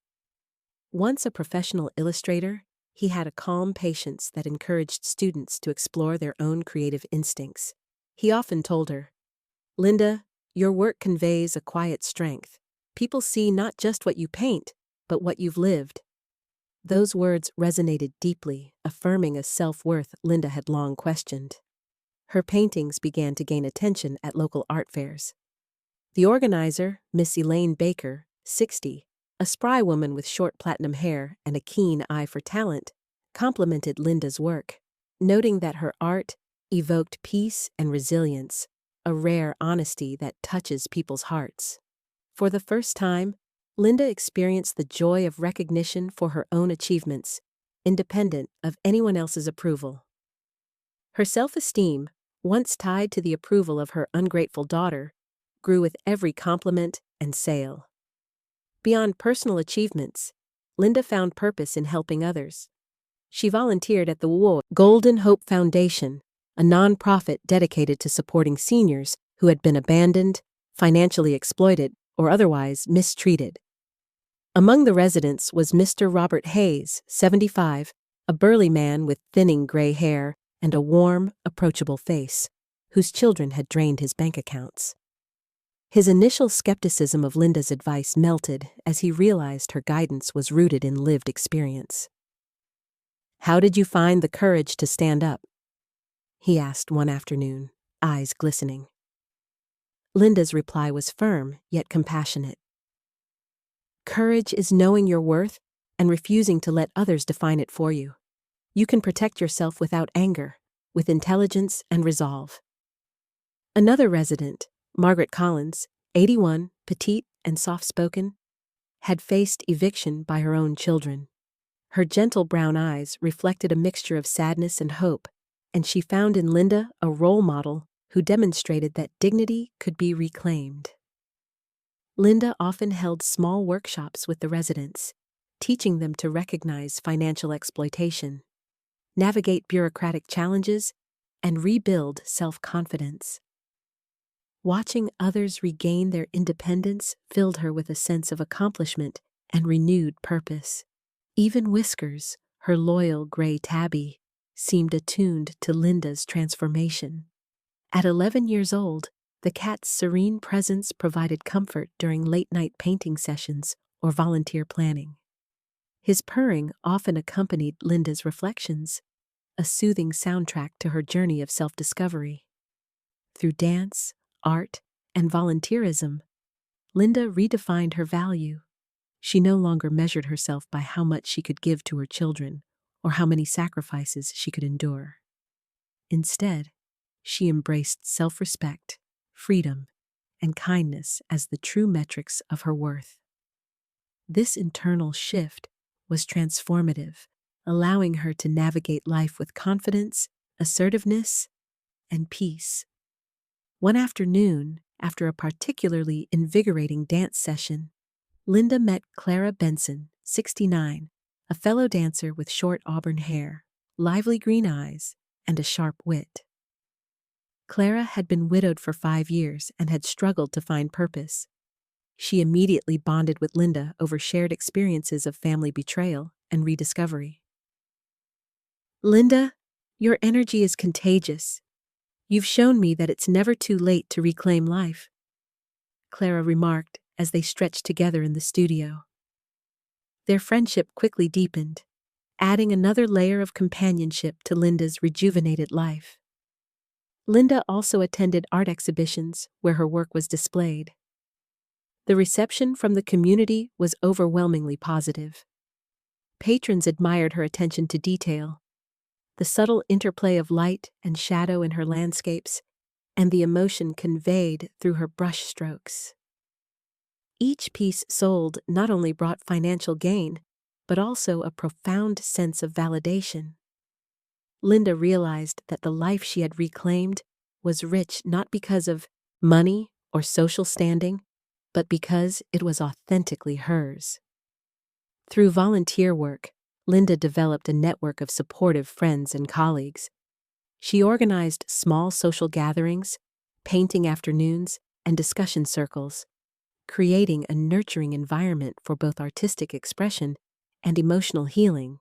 Once a professional illustrator, he had a calm patience that encouraged students to explore their own creative instincts. He often told her, "Linda, your work conveys a quiet strength. People see not just what you paint, but what you've lived." Those words resonated deeply, affirming a self-worth Linda had long questioned. Her paintings began to gain attention at local art fairs. The organizer, Miss Elaine Baker, 60, a spry woman with short platinum hair and a keen eye for talent, complimented Linda's work, noting that her art evoked peace and resilience, a rare honesty that touches people's hearts. For the first time, Linda experienced the joy of recognition for her own achievements, independent of anyone else's approval. Her self-esteem, once tied to the approval of her ungrateful daughter, grew with every compliment and sale. Beyond personal achievements, Linda found purpose in helping others. She volunteered at the Golden Hope Foundation, a nonprofit dedicated to supporting seniors who had been abandoned, financially exploited, or otherwise mistreated. Among the residents was Mr. Robert Hayes, 75, a burly man with thinning gray hair and a warm, approachable face, whose children had drained his bank accounts. His initial skepticism of Linda's advice melted as he realized her guidance was rooted in lived experience. "How did you find the courage to stand up?" he asked one afternoon, eyes glistening. Linda's reply was firm yet compassionate. "Courage is knowing your worth and refusing to let others define it for you. You can protect yourself without anger, with intelligence and resolve." Another resident, Margaret Collins, 81, petite and soft-spoken, had faced eviction by her own children. Her gentle brown eyes reflected a mixture of sadness and hope, and she found in Linda a role model who demonstrated that dignity could be reclaimed. Linda often held small workshops with the residents, teaching them to recognize financial exploitation, navigate bureaucratic challenges, and rebuild self-confidence. Watching others regain their independence filled her with a sense of accomplishment and renewed purpose. Even Whiskers, her loyal gray tabby, seemed attuned to Linda's transformation. At 11 years old, the cat's serene presence provided comfort during late-night painting sessions or volunteer planning. His purring often accompanied Linda's reflections, a soothing soundtrack to her journey of self-discovery. Through dance, art, and volunteerism, Linda redefined her value. She no longer measured herself by how much she could give to her children or how many sacrifices she could endure. Instead, she embraced self-respect, freedom, and kindness as the true metrics of her worth. This internal shift was transformative, allowing her to navigate life with confidence, assertiveness, and peace. One afternoon, after a particularly invigorating dance session, Linda met Clara Benson, 69, a fellow dancer with short auburn hair, lively green eyes, and a sharp wit. Clara had been widowed for 5 years and had struggled to find purpose. She immediately bonded with Linda over shared experiences of family betrayal and rediscovery. "Linda, your energy is contagious. You've shown me that it's never too late to reclaim life," Clara remarked as they stretched together in the studio. Their friendship quickly deepened, adding another layer of companionship to Linda's rejuvenated life. Linda also attended art exhibitions where her work was displayed. The reception from the community was overwhelmingly positive. Patrons admired her attention to detail, the subtle interplay of light and shadow in her landscapes, and the emotion conveyed through her brushstrokes. Each piece sold not only brought financial gain, but also a profound sense of validation. Linda realized that the life she had reclaimed was rich not because of money or social standing, but because it was authentically hers. Through volunteer work, Linda developed a network of supportive friends and colleagues. She organized small social gatherings, painting afternoons, and discussion circles, creating a nurturing environment for both artistic expression and emotional healing.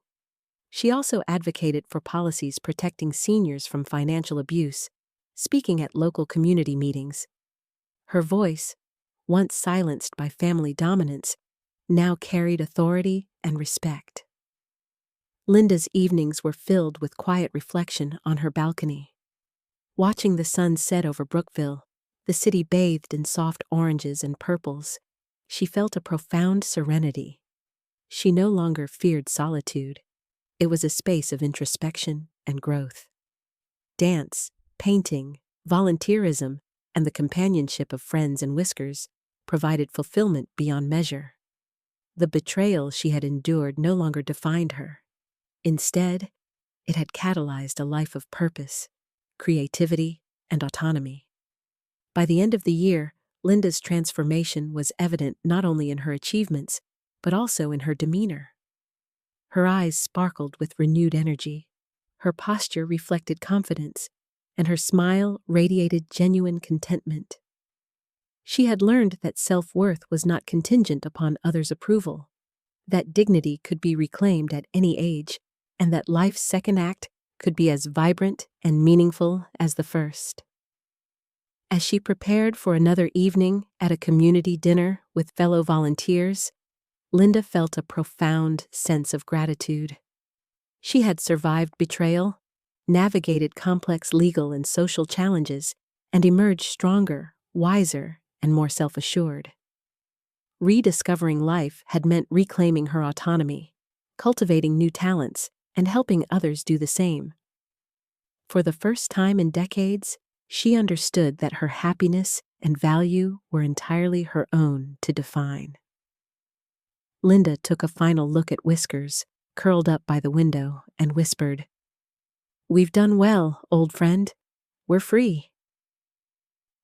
She also advocated for policies protecting seniors from financial abuse, speaking at local community meetings. Her voice, once silenced by family dominance, now carried authority and respect. Linda's evenings were filled with quiet reflection on her balcony. Watching the sun set over Brookville, the city bathed in soft oranges and purples, she felt a profound serenity. She no longer feared solitude. It was a space of introspection and growth. Dance, painting, volunteerism, and the companionship of friends and Whiskers provided fulfillment beyond measure. The betrayal she had endured no longer defined her. Instead, it had catalyzed a life of purpose, creativity, and autonomy. By the end of the year, Linda's transformation was evident not only in her achievements, but also in her demeanor. Her eyes sparkled with renewed energy, her posture reflected confidence, and her smile radiated genuine contentment. She had learned that self-worth was not contingent upon others' approval, that dignity could be reclaimed at any age, and that life's second act could be as vibrant and meaningful as the first. As she prepared for another evening at a community dinner with fellow volunteers, Linda felt a profound sense of gratitude. She had survived betrayal, navigated complex legal and social challenges, and emerged stronger, wiser, and more self-assured. Rediscovering life had meant reclaiming her autonomy, cultivating new talents, and helping others do the same. For the first time in decades, she understood that her happiness and value were entirely her own to define. Linda took a final look at Whiskers, curled up by the window, and whispered, "We've done well, old friend. We're free."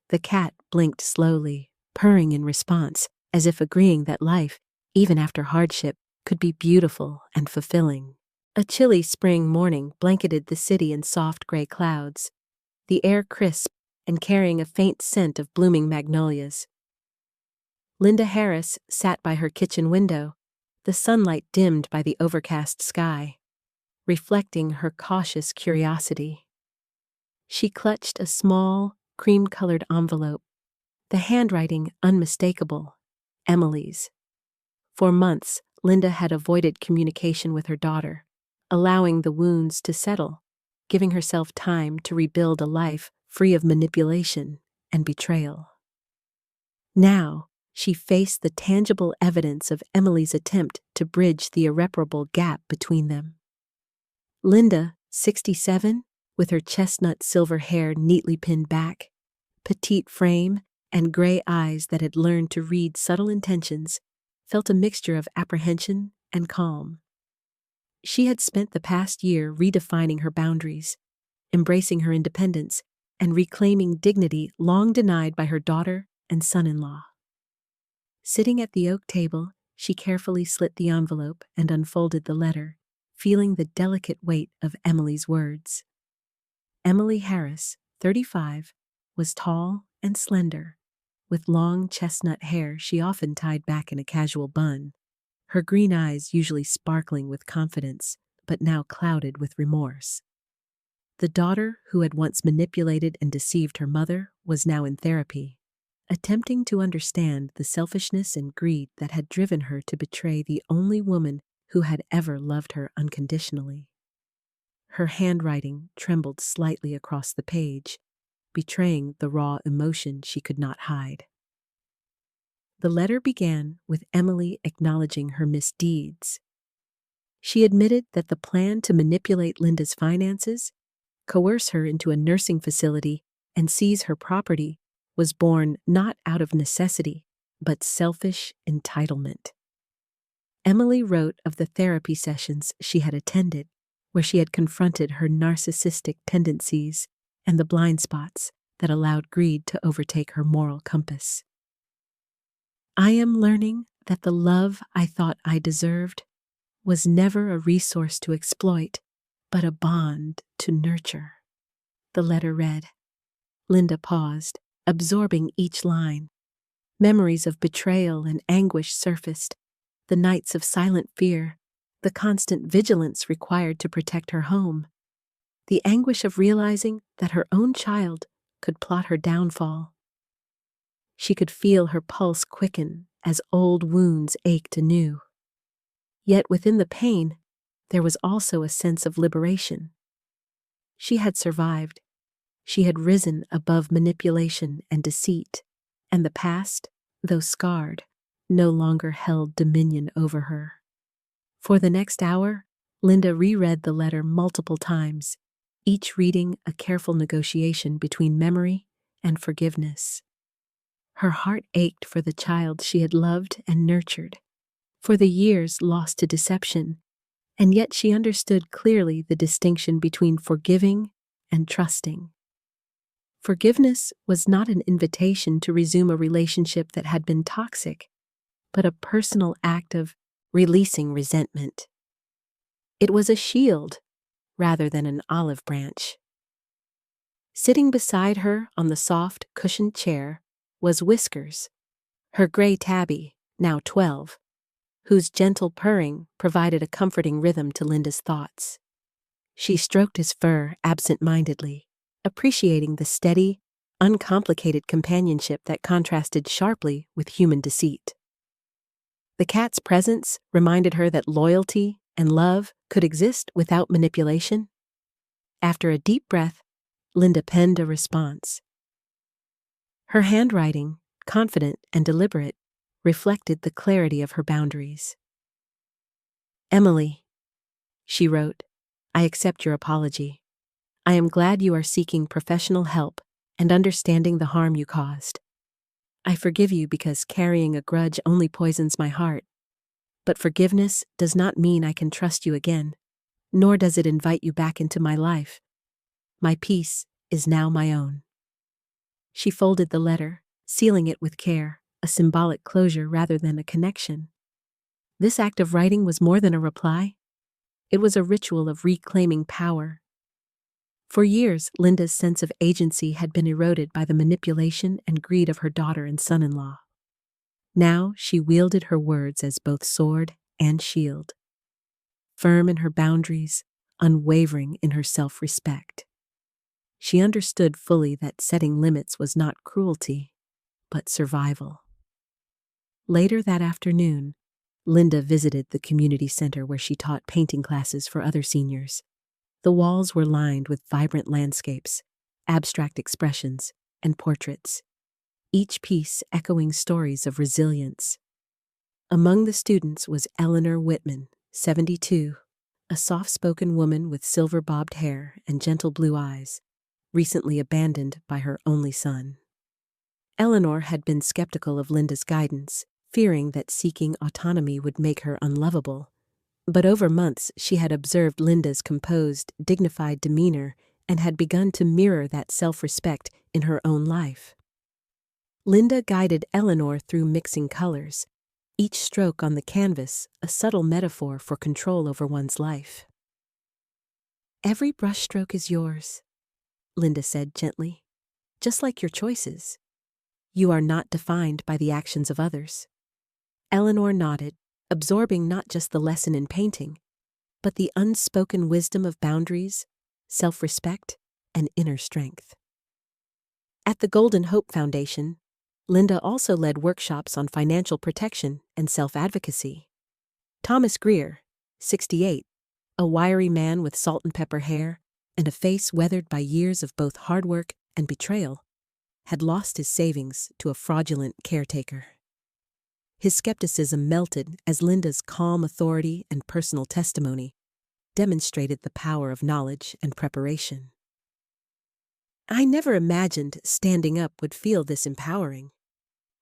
The cat blinked slowly, purring in response, as if agreeing that life, even after hardship, could be beautiful and fulfilling. A chilly spring morning blanketed the city in soft gray clouds, the air crisp and carrying a faint scent of blooming magnolias. Linda Harris sat by her kitchen window, the sunlight dimmed by the overcast sky, reflecting her cautious curiosity. She clutched a small, cream-colored envelope, the handwriting unmistakable, Emily's. For months, Linda had avoided communication with her daughter, allowing the wounds to settle, giving herself time to rebuild a life free of manipulation and betrayal. Now, she faced the tangible evidence of Emily's attempt to bridge the irreparable gap between them. Linda, 67, with her chestnut silver hair neatly pinned back, petite frame, and gray eyes that had learned to read subtle intentions, felt a mixture of apprehension and calm. She had spent the past year redefining her boundaries, embracing her independence, and reclaiming dignity long denied by her daughter and son-in-law. Sitting at the oak table, she carefully slit the envelope and unfolded the letter, feeling the delicate weight of Emily's words. Emily Harris, 35, was tall and slender, with long chestnut hair she often tied back in a casual bun, her green eyes usually sparkling with confidence, but now clouded with remorse. The daughter who had once manipulated and deceived her mother was now in therapy, attempting to understand the selfishness and greed that had driven her to betray the only woman who had ever loved her unconditionally. Her handwriting trembled slightly across the page, betraying the raw emotion she could not hide. The letter began with Emily acknowledging her misdeeds. She admitted that the plan to manipulate Linda's finances, coerce her into a nursing facility, and seize her property was born not out of necessity, but selfish entitlement. Emily wrote of the therapy sessions she had attended, where she had confronted her narcissistic tendencies and the blind spots that allowed greed to overtake her moral compass. "I am learning that the love I thought I deserved was never a resource to exploit, but a bond to nurture," the letter read. Linda paused, absorbing each line. Memories of betrayal and anguish surfaced, the nights of silent fear, the constant vigilance required to protect her home, the anguish of realizing that her own child could plot her downfall. She could feel her pulse quicken as old wounds ached anew. Yet within the pain, there was also a sense of liberation. She had survived. She had risen above manipulation and deceit, and the past, though scarred, no longer held dominion over her. For the next hour, Linda reread the letter multiple times, each reading a careful negotiation between memory and forgiveness. Her heart ached for the child she had loved and nurtured, for the years lost to deception, and yet she understood clearly the distinction between forgiving and trusting. Forgiveness was not an invitation to resume a relationship that had been toxic, but a personal act of releasing resentment. It was a shield rather than an olive branch. Sitting beside her on the soft, cushioned chair was Whiskers, her gray tabby, now 12, whose gentle purring provided a comforting rhythm to Linda's thoughts. She stroked his fur absent-mindedly, appreciating the steady, uncomplicated companionship that contrasted sharply with human deceit. The cat's presence reminded her that loyalty and love could exist without manipulation. After a deep breath, Linda penned a response. Her handwriting, confident and deliberate, reflected the clarity of her boundaries. "Emily," she wrote, "I accept your apology. I am glad you are seeking professional help and understanding the harm you caused. I forgive you because carrying a grudge only poisons my heart. But forgiveness does not mean I can trust you again, nor does it invite you back into my life. My peace is now my own." She folded the letter, sealing it with care, a symbolic closure rather than a connection. This act of writing was more than a reply. It was a ritual of reclaiming power. For years, Linda's sense of agency had been eroded by the manipulation and greed of her daughter and son-in-law. Now she wielded her words as both sword and shield, firm in her boundaries, unwavering in her self-respect. She understood fully that setting limits was not cruelty, but survival. Later that afternoon, Linda visited the community center where she taught painting classes for other seniors. The walls were lined with vibrant landscapes, abstract expressions, and portraits, each piece echoing stories of resilience. Among the students was Eleanor Whitman, 72, a soft-spoken woman with silver-bobbed hair and gentle blue eyes, recently abandoned by her only son. Eleanor had been skeptical of Linda's guidance, fearing that seeking autonomy would make her unlovable. But over months she had observed Linda's composed, dignified demeanor and had begun to mirror that self-respect in her own life. Linda guided Eleanor through mixing colors, each stroke on the canvas a subtle metaphor for control over one's life. "Every brushstroke is yours," Linda said gently, "just like your choices. You are not defined by the actions of others." Eleanor nodded, absorbing not just the lesson in painting, but the unspoken wisdom of boundaries, self-respect, and inner strength. At the Golden Hope Foundation, Linda also led workshops on financial protection and self-advocacy. Thomas Greer, 68, a wiry man with salt and pepper hair and a face weathered by years of both hard work and betrayal, had lost his savings to a fraudulent caretaker. His skepticism melted as Linda's calm authority and personal testimony demonstrated the power of knowledge and preparation. "I never imagined standing up would feel this empowering,"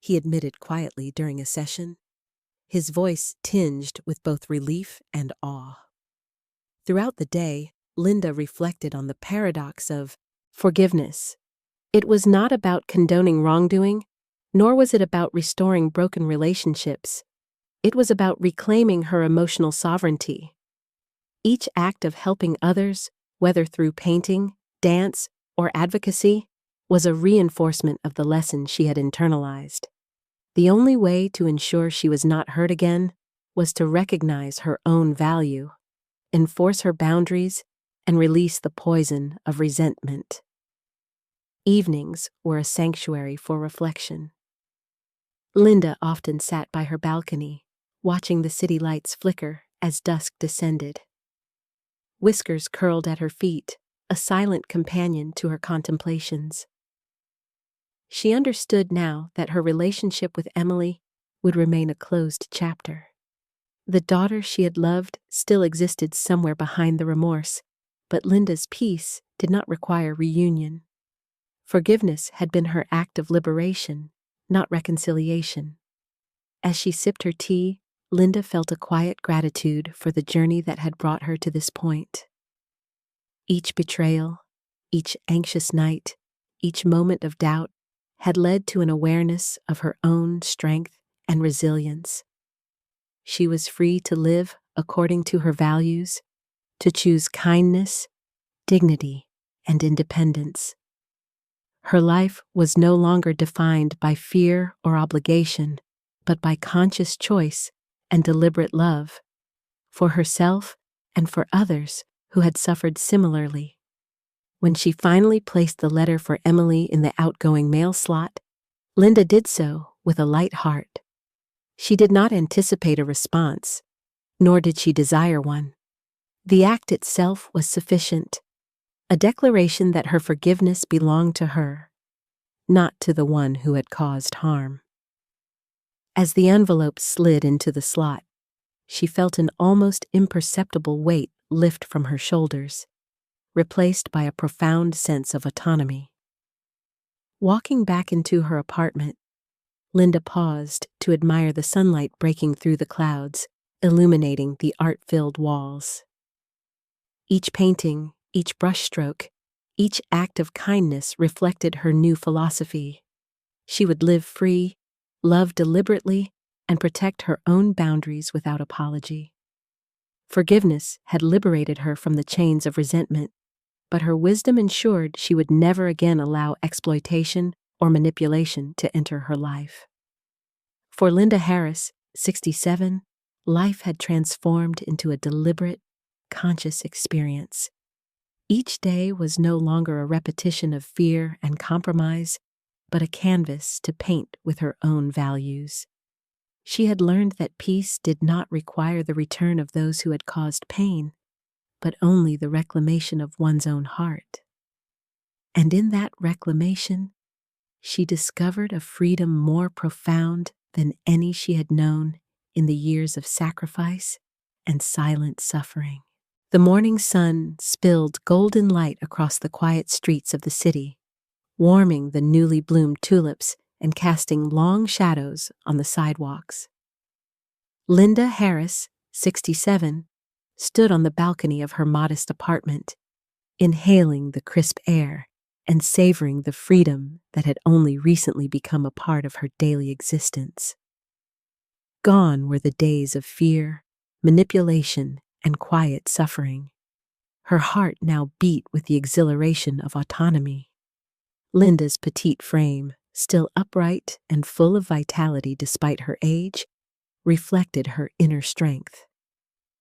he admitted quietly during a session, his voice tinged with both relief and awe. Throughout the day, Linda reflected on the paradox of forgiveness. It was not about condoning wrongdoing, nor was it about restoring broken relationships. It was about reclaiming her emotional sovereignty. Each act of helping others, whether through painting, dance, or advocacy, was a reinforcement of the lesson she had internalized. The only way to ensure she was not hurt again was to recognize her own value, enforce her boundaries, and release the poison of resentment. Evenings were a sanctuary for reflection. Linda often sat by her balcony, watching the city lights flicker as dusk descended. Whiskers curled at her feet, a silent companion to her contemplations. She understood now that her relationship with Emily would remain a closed chapter. The daughter she had loved still existed somewhere behind the remorse, but Linda's peace did not require reunion. Forgiveness had been her act of liberation, not reconciliation. As she sipped her tea, Linda felt a quiet gratitude for the journey that had brought her to this point. Each betrayal, each anxious night, each moment of doubt had led to an awareness of her own strength and resilience. She was free to live according to her values, to choose kindness, dignity, and independence. Her life was no longer defined by fear or obligation, but by conscious choice and deliberate love, for herself and for others who had suffered similarly. When she finally placed the letter for Emily in the outgoing mail slot, Linda did so with a light heart. She did not anticipate a response, nor did she desire one. The act itself was sufficient, a declaration that her forgiveness belonged to her, not to the one who had caused harm. As the envelope slid into the slot, she felt an almost imperceptible weight lift from her shoulders, replaced by a profound sense of autonomy. Walking back into her apartment, Linda paused to admire the sunlight breaking through the clouds, illuminating the art-filled walls. Each painting, each brushstroke, each act of kindness reflected her new philosophy. She would live free, love deliberately, and protect her own boundaries without apology. Forgiveness had liberated her from the chains of resentment, but her wisdom ensured she would never again allow exploitation or manipulation to enter her life. For Linda Harris, 67, life had transformed into a deliberate, conscious experience. Each day was no longer a repetition of fear and compromise, but a canvas to paint with her own values. She had learned that peace did not require the return of those who had caused pain, but only the reclamation of one's own heart. And in that reclamation, she discovered a freedom more profound than any she had known in the years of sacrifice and silent suffering. The morning sun spilled golden light across the quiet streets of the city, warming the newly bloomed tulips and casting long shadows on the sidewalks. Linda Harris, 67, stood on the balcony of her modest apartment, inhaling the crisp air and savoring the freedom that had only recently become a part of her daily existence. Gone were the days of fear, manipulation, and quiet suffering. Her heart now beat with the exhilaration of autonomy. Linda's petite frame, still upright and full of vitality despite her age, reflected her inner strength.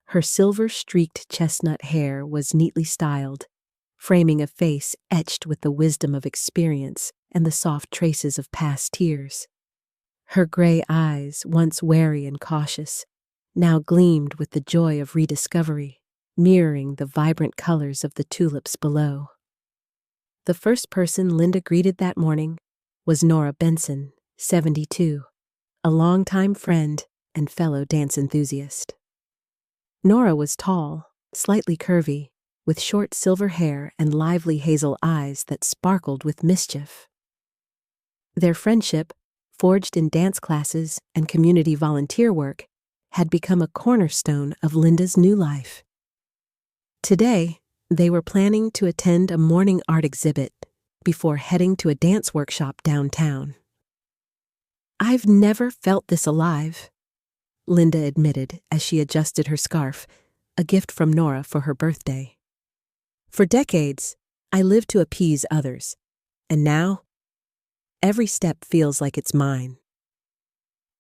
Her silver-streaked chestnut hair was neatly styled, framing a face etched with the wisdom of experience and the soft traces of past tears. Her gray eyes, once wary and cautious, now gleamed with the joy of rediscovery, mirroring the vibrant colors of the tulips below. The first person Linda greeted that morning was Nora Benson, 72, a longtime friend and fellow dance enthusiast. Nora was tall, slightly curvy, with short silver hair and lively hazel eyes that sparkled with mischief. Their friendship, forged in dance classes and community volunteer work, had become a cornerstone of Linda's new life. Today, they were planning to attend a morning art exhibit before heading to a dance workshop downtown. "I've never felt this alive," Linda admitted as she adjusted her scarf, a gift from Nora for her birthday. "For decades, I lived to appease others, and now, every step feels like it's mine."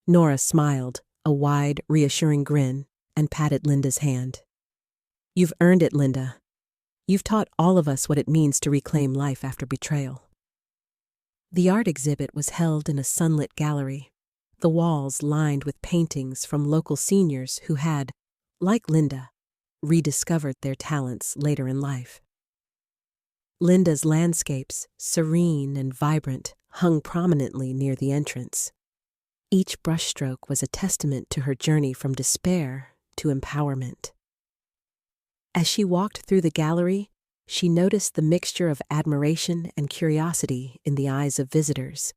Nora smiled, a wide, reassuring grin, and patted Linda's hand. "You've earned it, Linda. You've taught all of us what it means to reclaim life after betrayal." The art exhibit was held in a sunlit gallery, the walls lined with paintings from local seniors who had, like Linda, rediscovered their talents later in life. Linda's landscapes, serene and vibrant, hung prominently near the entrance. Each brushstroke was a testament to her journey from despair to empowerment. As she walked through the gallery, she noticed the mixture of admiration and curiosity in the eyes of visitors.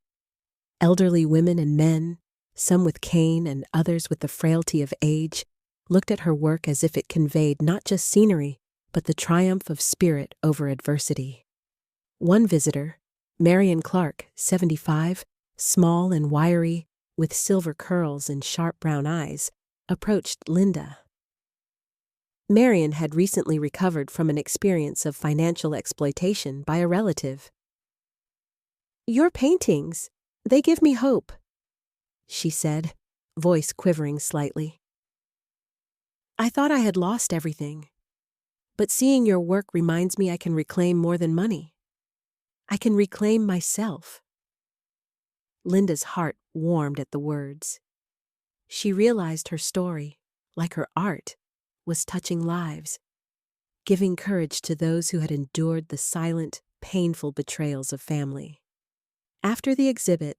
Elderly women and men, some with cane and others with the frailty of age, looked at her work as if it conveyed not just scenery, but the triumph of spirit over adversity. One visitor, Marion Clark, 75, small and wiry, with silver curls and sharp brown eyes, approached Linda. Marion had recently recovered from an experience of financial exploitation by a relative. "Your paintings, they give me hope," she said, voice quivering slightly. "I thought I had lost everything, but seeing your work reminds me I can reclaim more than money. I can reclaim myself." Linda's heart warmed at the words. She realized her story, like her art, was touching lives, giving courage to those who had endured the silent, painful betrayals of family. After the exhibit,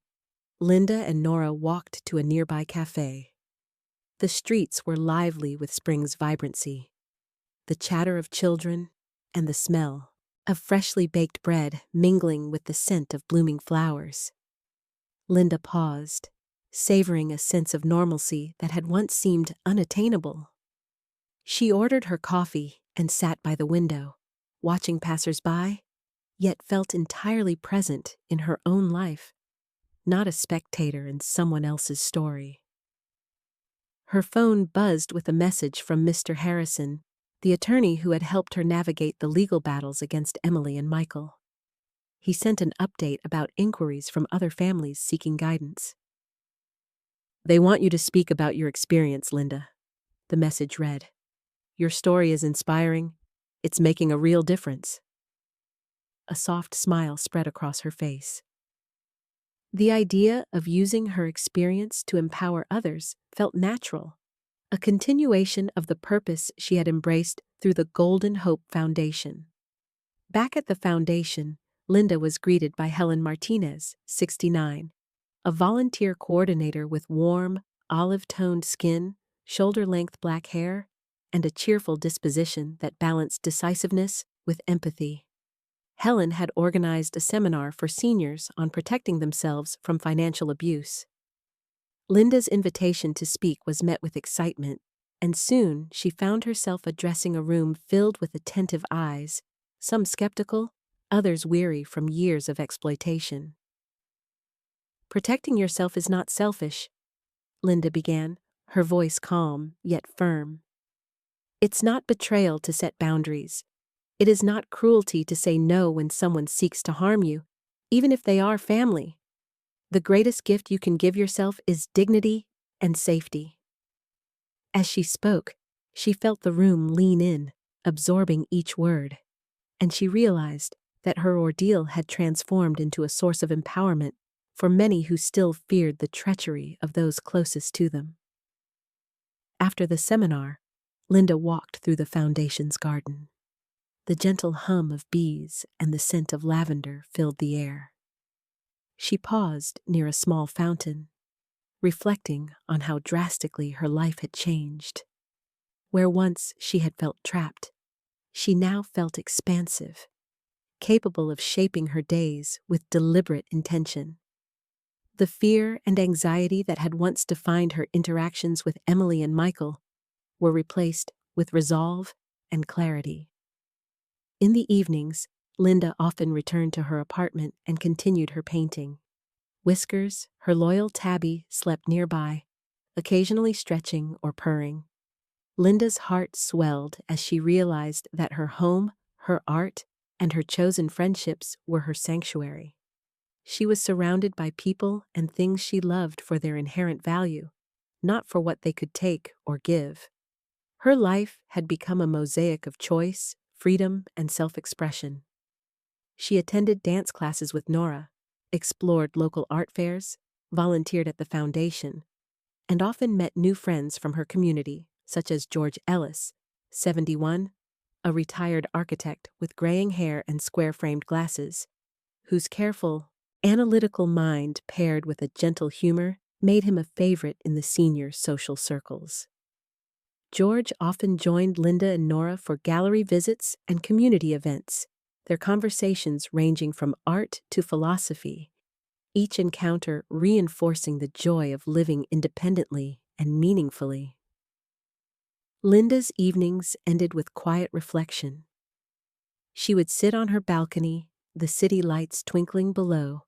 Linda and Nora walked to a nearby cafe. The streets were lively with spring's vibrancy, the chatter of children and the smell of freshly baked bread mingling with the scent of blooming flowers. Linda paused, savoring a sense of normalcy that had once seemed unattainable. She ordered her coffee and sat by the window, watching passers-by, yet felt entirely present in her own life, not a spectator in someone else's story. Her phone buzzed with a message from Mr. Harrison, the attorney who had helped her navigate the legal battles against Emily and Michael. He sent an update about inquiries from other families seeking guidance. "They want you to speak about your experience, Linda," the message read. "Your story is inspiring. It's making a real difference." A soft smile spread across her face. The idea of using her experience to empower others felt natural, a continuation of the purpose she had embraced through the Golden Hope Foundation. Back at the foundation, Linda was greeted by Helen Martinez, 69, a volunteer coordinator with warm, olive-toned skin, shoulder-length black hair, and a cheerful disposition that balanced decisiveness with empathy. Helen had organized a seminar for seniors on protecting themselves from financial abuse. Linda's invitation to speak was met with excitement, and soon she found herself addressing a room filled with attentive eyes, some skeptical, others weary from years of exploitation. "Protecting yourself is not selfish," Linda began, her voice calm yet firm. "It's not betrayal to set boundaries. It is not cruelty to say no when someone seeks to harm you, even if they are family. The greatest gift you can give yourself is dignity and safety." As she spoke, she felt the room lean in, absorbing each word, and she realized that her ordeal had transformed into a source of empowerment for many who still feared the treachery of those closest to them. After the seminar, Linda walked through the foundation's garden. The gentle hum of bees and the scent of lavender filled the air. She paused near a small fountain, reflecting on how drastically her life had changed. Where once she had felt trapped, she now felt expansive, capable of shaping her days with deliberate intention. The fear and anxiety that had once defined her interactions with Emily and Michael were replaced with resolve and clarity. In the evenings, Linda often returned to her apartment and continued her painting. Whiskers, her loyal tabby, slept nearby, occasionally stretching or purring. Linda's heart swelled as she realized that her home, her art, and her chosen friendships were her sanctuary. She was surrounded by people and things she loved for their inherent value, not for what they could take or give. Her life had become a mosaic of choice, freedom, and self-expression. She attended dance classes with Nora, explored local art fairs, volunteered at the foundation, and often met new friends from her community, such as George Ellis, 71, a retired architect with graying hair and square-framed glasses, whose careful, analytical mind paired with a gentle humor made him a favorite in the senior social circles. George often joined Linda and Nora for gallery visits and community events, their conversations ranging from art to philosophy, each encounter reinforcing the joy of living independently and meaningfully. Linda's evenings ended with quiet reflection. She would sit on her balcony, the city lights twinkling below,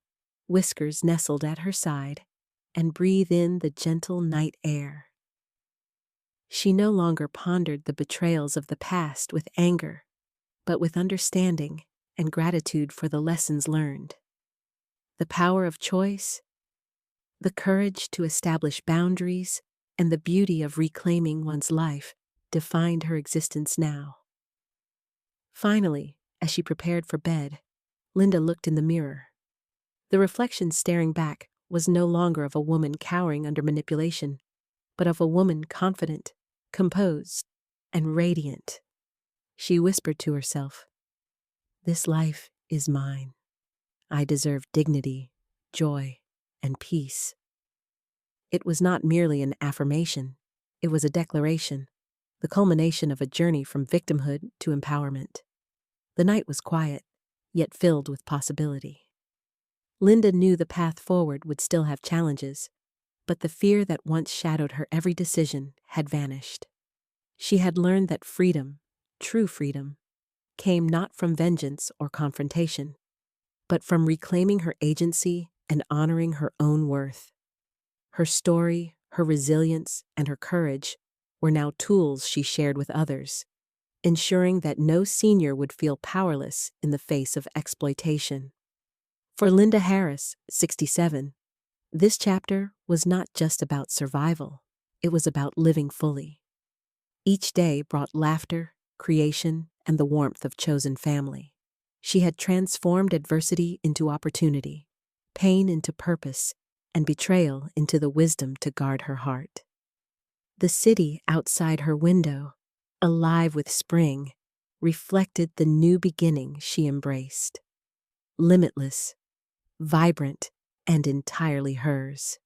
Whiskers nestled at her side, and breathe in the gentle night air. She no longer pondered the betrayals of the past with anger, but with understanding and gratitude for the lessons learned. The power of choice, the courage to establish boundaries, and the beauty of reclaiming one's life defined her existence now. Finally, as she prepared for bed, Linda looked in the mirror. The reflection staring back was no longer of a woman cowering under manipulation, but of a woman confident, composed, and radiant. She whispered to herself, "This life is mine. I deserve dignity, joy, and peace." It was not merely an affirmation, it was a declaration, the culmination of a journey from victimhood to empowerment. The night was quiet, yet filled with possibility. Linda knew the path forward would still have challenges, but the fear that once shadowed her every decision had vanished. She had learned that freedom, true freedom, came not from vengeance or confrontation, but from reclaiming her agency and honoring her own worth. Her story, her resilience, and her courage were now tools she shared with others, ensuring that no senior would feel powerless in the face of exploitation. For Linda Harris, 67, this chapter was not just about survival, it was about living fully. Each day brought laughter, creation, and the warmth of chosen family. She had transformed adversity into opportunity, pain into purpose, and betrayal into the wisdom to guard her heart. The city outside her window, alive with spring, reflected the new beginning she embraced. Limitless, vibrant, and entirely hers.